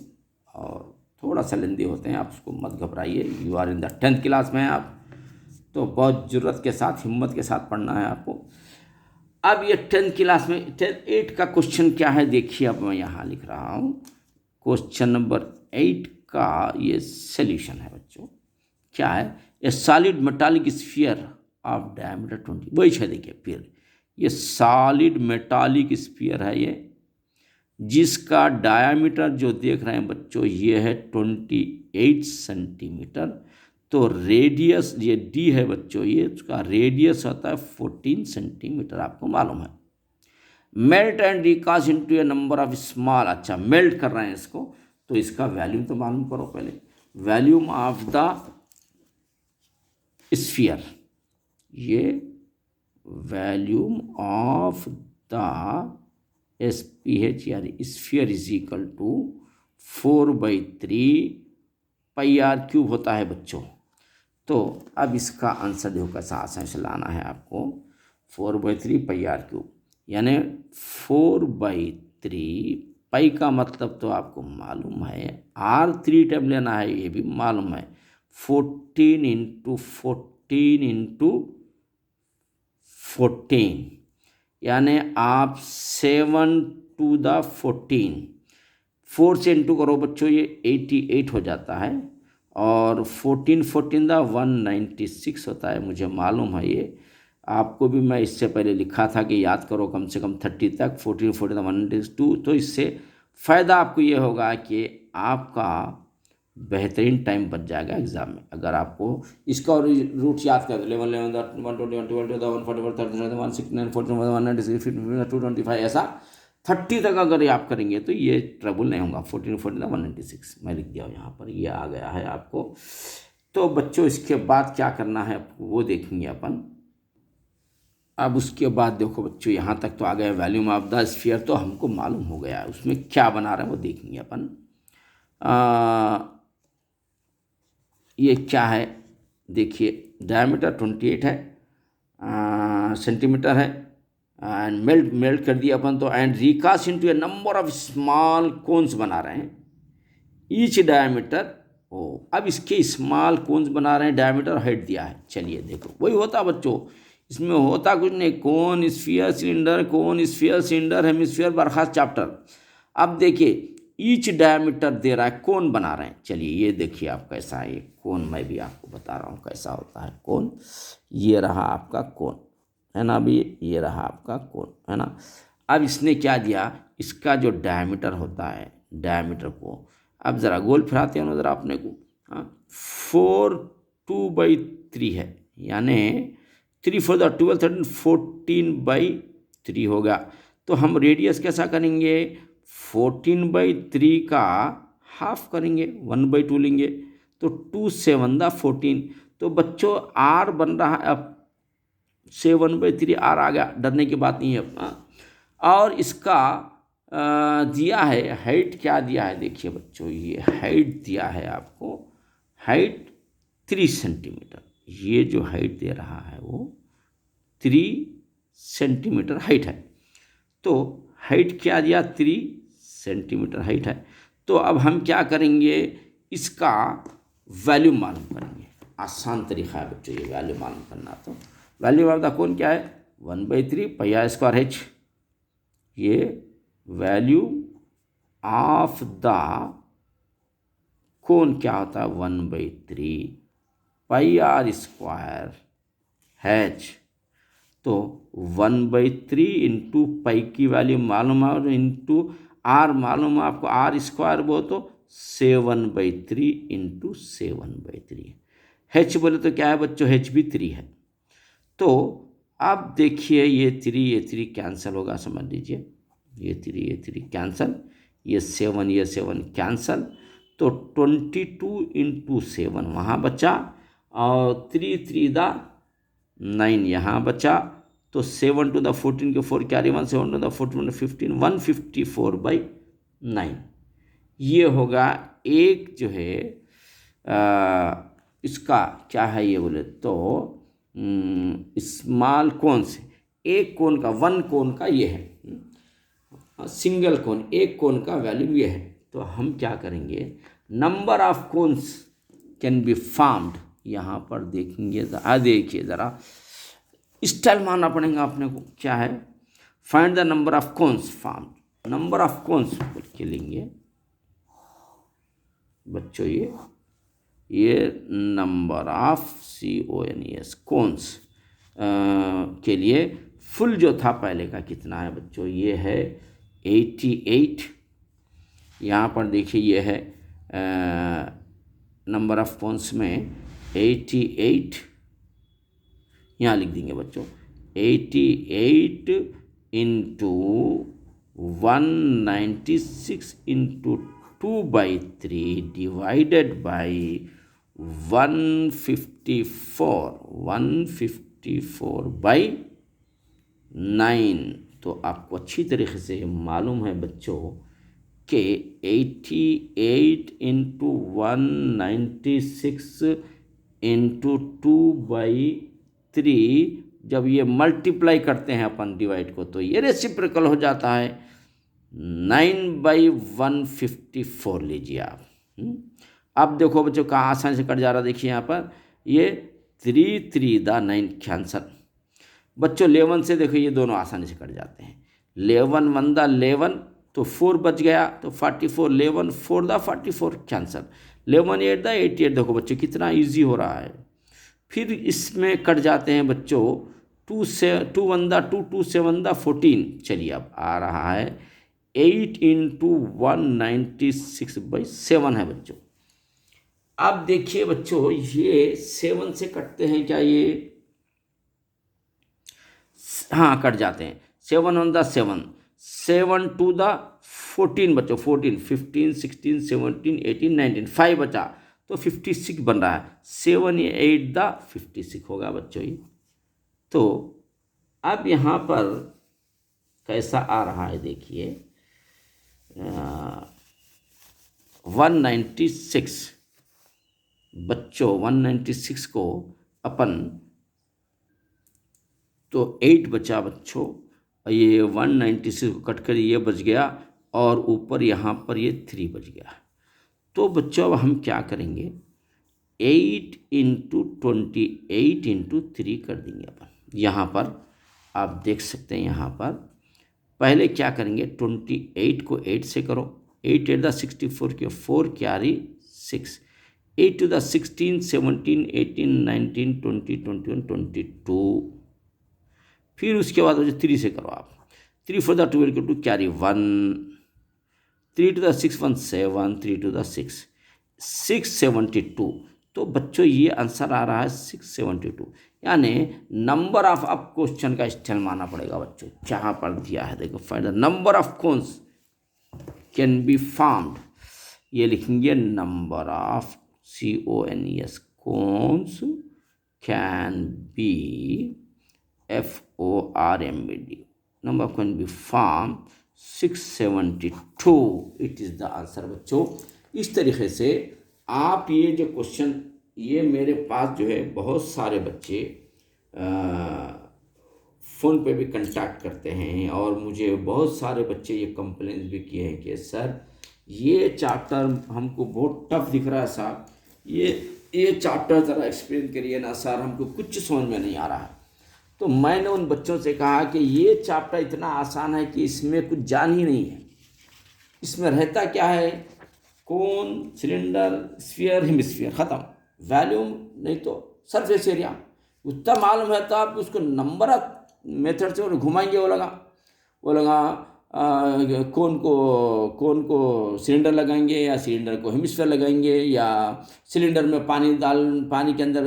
और थोड़ा सा लेंदी होते हैं, आप उसको मत घबराइए। You are in the 10th class में आप, तो बहुत ज़रूरत के साथ, हिम्मत के साथ पढ़ना है आपको। अब ये 10th क्लास में 8 का क्वेश्चन क्या है देखिए, अब मैं यहाँ लिख रहा हूँ क्वेश्चन नंबर 8 का ये सॉल्यूशन है बच्चों। क्या है? ए solid metallic sphere of diameter 20, वही है देखिए फिर, ये सॉलिड मेटालिक स्फीयर है ये, जिसका डायामीटर जो देख रहे हैं बच्चों ये है 28 सेंटीमीटर। तो रेडियस ये डी है बच्चों, ये उसका रेडियस होता है 14 सेंटीमीटर, आपको मालूम है। Melt and recast into a number of small, अच्छा मेल्ट कर रहे हैं इसको, तो इसका वैल्यूम तो मालूम करो पहले। वैल्यूम ऑफ द स्फीयर, ये वैल्यूम ऑफ द SPH यानी sphere is equal to 4/3 πr³ होता है बच्चों। तो अब इसका आंसर देखो कैसा आसानी से लाना है आपको। 4/3 πr³ यानी 4/3 पाई का मतलब तो आपको मालूम है, R3 टाइम लेना है ये भी मालूम है। 14 × 14 × 14 यानी आप 7 to the 14, 4 से इंटू करो बच्चों, ये 88 हो जाता है, और 14 × 196 होता है, मुझे मालूम है ये। आपको भी मैं इससे पहले लिखा था कि याद करो कम से कम 30 तक, 14 × 192। तो इससे फ़ायदा आपको ये होगा कि आपका बेहतरीन टाइम बच जाएगा एग्जाम में। अगर आपको इसका रूट याद कर 11 120 121 144 37 169 41 196 225 ऐसा 30 तक अगर आप करेंगे तो ये ट्रबल नहीं होगा। 14 × 196 मैं लिख दिया यहाँ पर, ये आ गया है आपको। तो बच्चों इसके बाद क्या करना है आपको वो देखेंगे अपन। अब उसके बाद देखो बच्चों यहाँ तक तो आ गया, वैल्यूम ऑफ द स्फीयर तो हमको मालूम हो गया, उसमें क्या बना रहे हैं वो देखेंगे अपन। ये क्या है देखिए, डायमीटर 28 है सेंटीमीटर है, एंड मेल्ट कर दिया अपन तो, and recast into a number of small cones बना रहे हैं, ईच डायमीटर अब इसके स्मॉल कोन्स बना रहे हैं, डायमीटर हाइट दिया है। चलिए देखो वही होता बच्चों, इसमें होता कुछ नहीं, कोन स्फीयर सिलेंडर, कोन स्फीयर सिलेंडर हेमिस्फीयर बरखास्त चैप्टर। अब देखिए ईच डायमीटर दे रहा है, कोन बना रहे हैं। चलिए ये देखिए आप कैसा है ये कोन, मैं भी आपको बता रहा हूँ कैसा होता है कोन। ये रहा आपका कोन है ना, अभी ये रहा आपका कोन है ना। अब इसने क्या दिया, इसका जो डायमीटर होता है, डायमीटर को अब ज़रा गोल फिराते हैं ना ज़रा अपने को, हाँ 4 2/3 है, यानी 3 4 12 13 14/3 होगा। तो हम रेडियस कैसा करेंगे, 14/3 का हाफ करेंगे, 1/2 लेंगे, तो 2 7 14। तो बच्चों R बन रहा है, अब 7/3 R आ गया, डरने की बात नहीं है अपना। और इसका दिया है हाइट, क्या दिया है देखिए बच्चों, ये हाइट दिया है आपको, हाइट 3 सेंटीमीटर। ये जो हाइट दे रहा है वो 3 सेंटीमीटर हाइट है। तो हाइट क्या दिया, 3 सेंटीमीटर हाइट है। तो अब हम क्या करेंगे, इसका वैल्यू मालूम करेंगे। आसान तरीका है बच्चों ये वैल्यू मालूम करना। तो वैल्यू ऑफ द कोन क्या है, 1/3 πr²h। ये वैल्यू ऑफ द कोन क्या होता है, 1/3 πr²h। तो 1/3 इंटू पाई की वैल्यू मालूम है, और इंटू आर मालूम है आपको, R² वो तो 7/3 इंटू 7/3। h बोले तो क्या है बच्चों, h भी 3 है। तो अब देखिए ये 3 कैंसिल होगा, समझ लीजिए ये 3 कैंसिल, ये 7 कैंसिल। तो 22 इंटू 7 वहाँ बचा, और 3 3 9 यहाँ बचा। तो 7 to the 14 के 4 कैरी 1, 7 to the 14 15, 154/9। ये होगा एक जो है इसका क्या है ये बोले तो स्मॉल कोन से एक कोन का, 1 कोन का ये है, सिंगल कोन एक कोन का वैल्यू ये है। तो हम क्या करेंगे, number of cones can B farmed यहाँ पर देखेंगे देखिए ज़रा स्टाइल मानना पड़ेगा अपने को। क्या है, find the number of cons form, number of cons बोल के लेंगे बच्चों। ये नंबर ऑफ CONS कोन्स के लिए फुल जो था पहले का कितना है बच्चों, ये है 88। यहाँ पर देखिए ये है नंबर ऑफ कोन्स में 88, यहाँ लिख देंगे बच्चों 88 इंटू 196 इंटू 2/3 डिवाइडेड बाई 154/9। तो आपको अच्छी तरीके से मालूम है बच्चों कि 88 इंटू 196 इंटू 2/3 जब ये मल्टीप्लाई करते हैं अपन डिवाइड को, तो ये रेसिप्रोकल हो जाता है 9/154 लीजिए आप। अब देखो बच्चों कहाँ आसानी से कट जा रहा, देखिए यहाँ पर ये 3 3 दा 9 कैंसल बच्चों। 11 से देखो ये दोनों आसानी से कट जाते हैं, 11 1 दा 11 तो 4 बच गया, तो 44 11 4 दा 44 कैंसल, 11 8 दा 88। देखो बच्चों कितना इजी हो रहा है। फिर इसमें कट जाते हैं बच्चों 2 1 दा 2 2 7 दा 14। चलिए अब आ रहा है 8 इंटू 196/7 है बच्चों। अब देखिए बच्चों ये 7 से कटते हैं क्या ये, हाँ कट जाते हैं। 7 1 दा 7, 7 2 दा 14 बच्चों, 14 15 16 17 18 19 5 बचा, तो 56 बन रहा है। 7 8 दा 56 होगा बच्चों ये। तो अब यहाँ पर कैसा आ रहा है देखिए 196 बच्चों, 196 को अपन तो 8 बचा बच्चों, ये 196 को कट कर ये बच गया और ऊपर यहाँ पर ये 3 बच गया। तो बच्चों अब हम क्या करेंगे 8 इंटू 28 इंटू 3 कर देंगे अपन। यहाँ पर आप देख सकते हैं, यहाँ पर पहले क्या करेंगे 28 को 8 से करो, 8 8 दा 64 के 4 कैरी 6, 8 टू दा 16 17 18 19 20 21 22। फिर उसके बाद 3 से करो आप, 3 4 दा 12 के 2 कैरी 1, 3 टू दा 6 1 7, 3 टू दा 6 672। तो बच्चों ये आंसर आ रहा है 672, यानी नंबर ऑफ अब क्वेश्चन का स्टाइल मानना पड़ेगा बच्चों। जहाँ पर दिया है देखो find the number of cones can be found, ये लिखेंगे number of CONS cones can be FORMED, number can be found 672, it is the answer बच्चों। इस तरीके से आप ये जो क्वेश्चन, ये मेरे पास जो है बहुत सारे बच्चे फ़ोन पे भी कांटेक्ट करते हैं और मुझे बहुत सारे बच्चे ये कंप्लेंट भी किए हैं कि सर ये चैप्टर हमको बहुत टफ दिख रहा है साहब, ये चैप्टर ज़रा एक्सप्लेन करिए ना सर, हमको कुछ समझ में नहीं आ रहा है। तो मैंने उन बच्चों से कहा कि ये चैप्टर इतना आसान है कि इसमें कुछ जान ही नहीं है। इसमें रहता क्या है, कोन, सिलेंडर, स्फीयर, हेमिस्फीयर, ख़त्म। वॉल्यूम नहीं तो सरफेस एरिया उतना मालूम है तो आप उसको नंबर ऑफ मेथड से घुमाएंगे। वो लगा कोन को सिलेंडर लगाएंगे या सिलेंडर को हेमिस्फीयर लगाएंगे या सिलेंडर में पानी के अंदर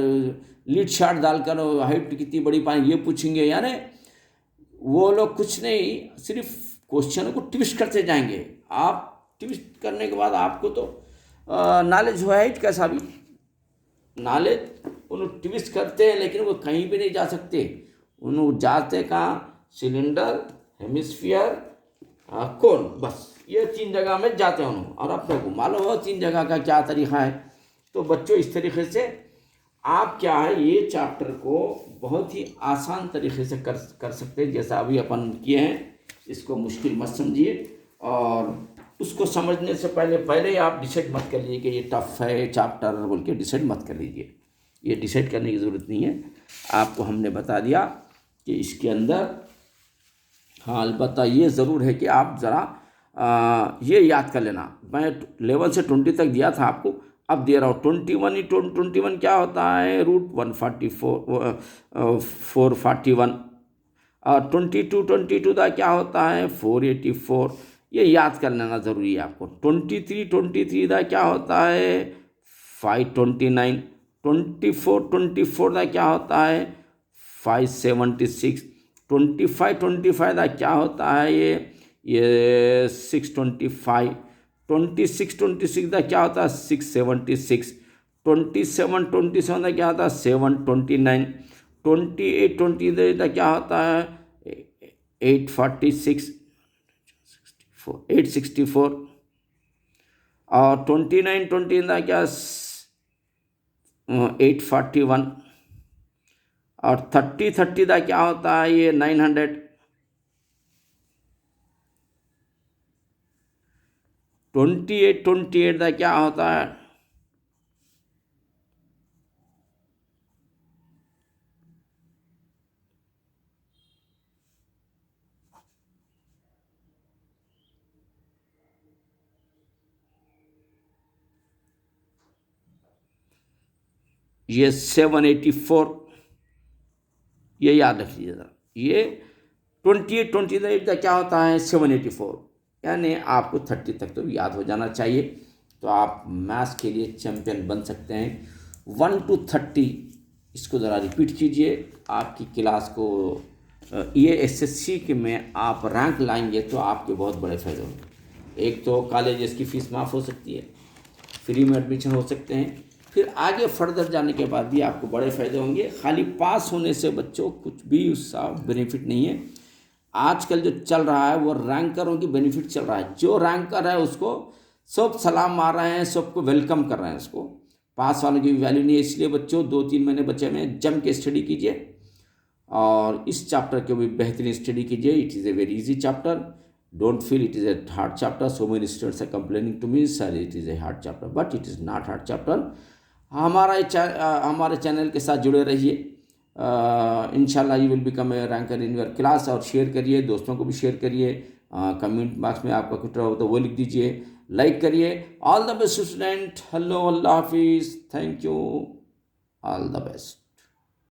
लीड शार्ट डालकर हाइट कितनी बड़ी पानी ये पूछेंगे। यानी वो लोग कुछ नहीं, सिर्फ क्वेश्चन को ट्विस्ट करते जाएंगे। आप ट्विस्ट करने के बाद आपको तो नॉलेज हुआ है कैसा भी नॉलेज, उन्हें ट्विस्ट करते हैं लेकिन वो कहीं भी नहीं जा सकते। उन्हें जाते कहाँ, सिलेंडर, हेमिस्फीयर, कोन, बस ये 3 जगह में जाते हैं उन्होंने। और अपने को मालूम हो 3 जगह का क्या तरीका है। तो बच्चों इस तरीके से आप क्या है ये चैप्टर को बहुत ही आसान तरीके से कर सकते हैं, जैसा अभी अपन किए हैं। इसको मुश्किल मत समझिए और उसको समझने से पहले ही आप डिसाइड मत कर लीजिए कि ये टफ है चैप्टर बोल के डिसाइड मत कर लीजिए। ये डिसाइड करने की ज़रूरत नहीं है, आपको हमने बता दिया कि इसके अंदर। हाँ, अलबत्ता ये ज़रूर है कि आप ज़रा ये याद कर लेना, मैं 11 से 20 तक दिया था आपको, अब दे रहा हूँ 21 क्या होता है, √144 441, और 22 का क्या होता है 484, ये याद कर लेना ज़रूरी है आपको। 23 का क्या होता है 529, 24 का क्या होता है 576, 25 का क्या होता है ये 625, 26 का क्या होता है 676, 27 का क्या होता है 729, 28 का क्या होता है 846, 864, और 29 का क्या 841, और 30 का क्या होता है ये 900, 28 का क्या होता है ये 784, ये याद रखिएगा। ये 28 का क्या होता है 784, यानी आपको 30 तक तो याद हो जाना चाहिए। तो आप मैथ्स के लिए चैंपियन बन सकते हैं। 1 to 30 इसको ज़रा रिपीट कीजिए, आपकी क्लास को ये एसएससी के में आप रैंक लाएंगे तो आपके बहुत बड़े फायदे होंगे। एक तो कॉलेज की फ़ीस माफ़ हो सकती है, फ्री में एडमिशन हो सकते हैं, फिर आगे फर्दर जाने के बाद भी आपको बड़े फ़ायदे होंगे। खाली पास होने से बच्चों कुछ भी उसका बेनिफिट नहीं है। आजकल जो चल रहा है वो रैंकरों की बेनिफिट चल रहा है। जो रैंकर है उसको सब सलाम मार रहे हैं, सबको वेलकम कर रहे हैं। उसको पास वालों की वैल्यू नहीं है। इसलिए बच्चों 2-3 महीने बचे में जम के स्टडी कीजिए और इस चैप्टर के भी बेहतरीन स्टडी कीजिए। It is a very easy chapter, don't feel it is a hard chapter. So many students are complaining to me sir it is a hard chapter, but it is not hard chapter. हमारे channel के साथ जुड़े रहिए। इंशाल्लाह you will become a ranker in your class. और share करिए, दोस्तों को भी शेयर करिए। कमेंट बॉक्स में आपका कुछ हो तो वो लिख दीजिए, लाइक करिए। All the best student. Hello, अल्लाह हाफिज़, thank you, all the best.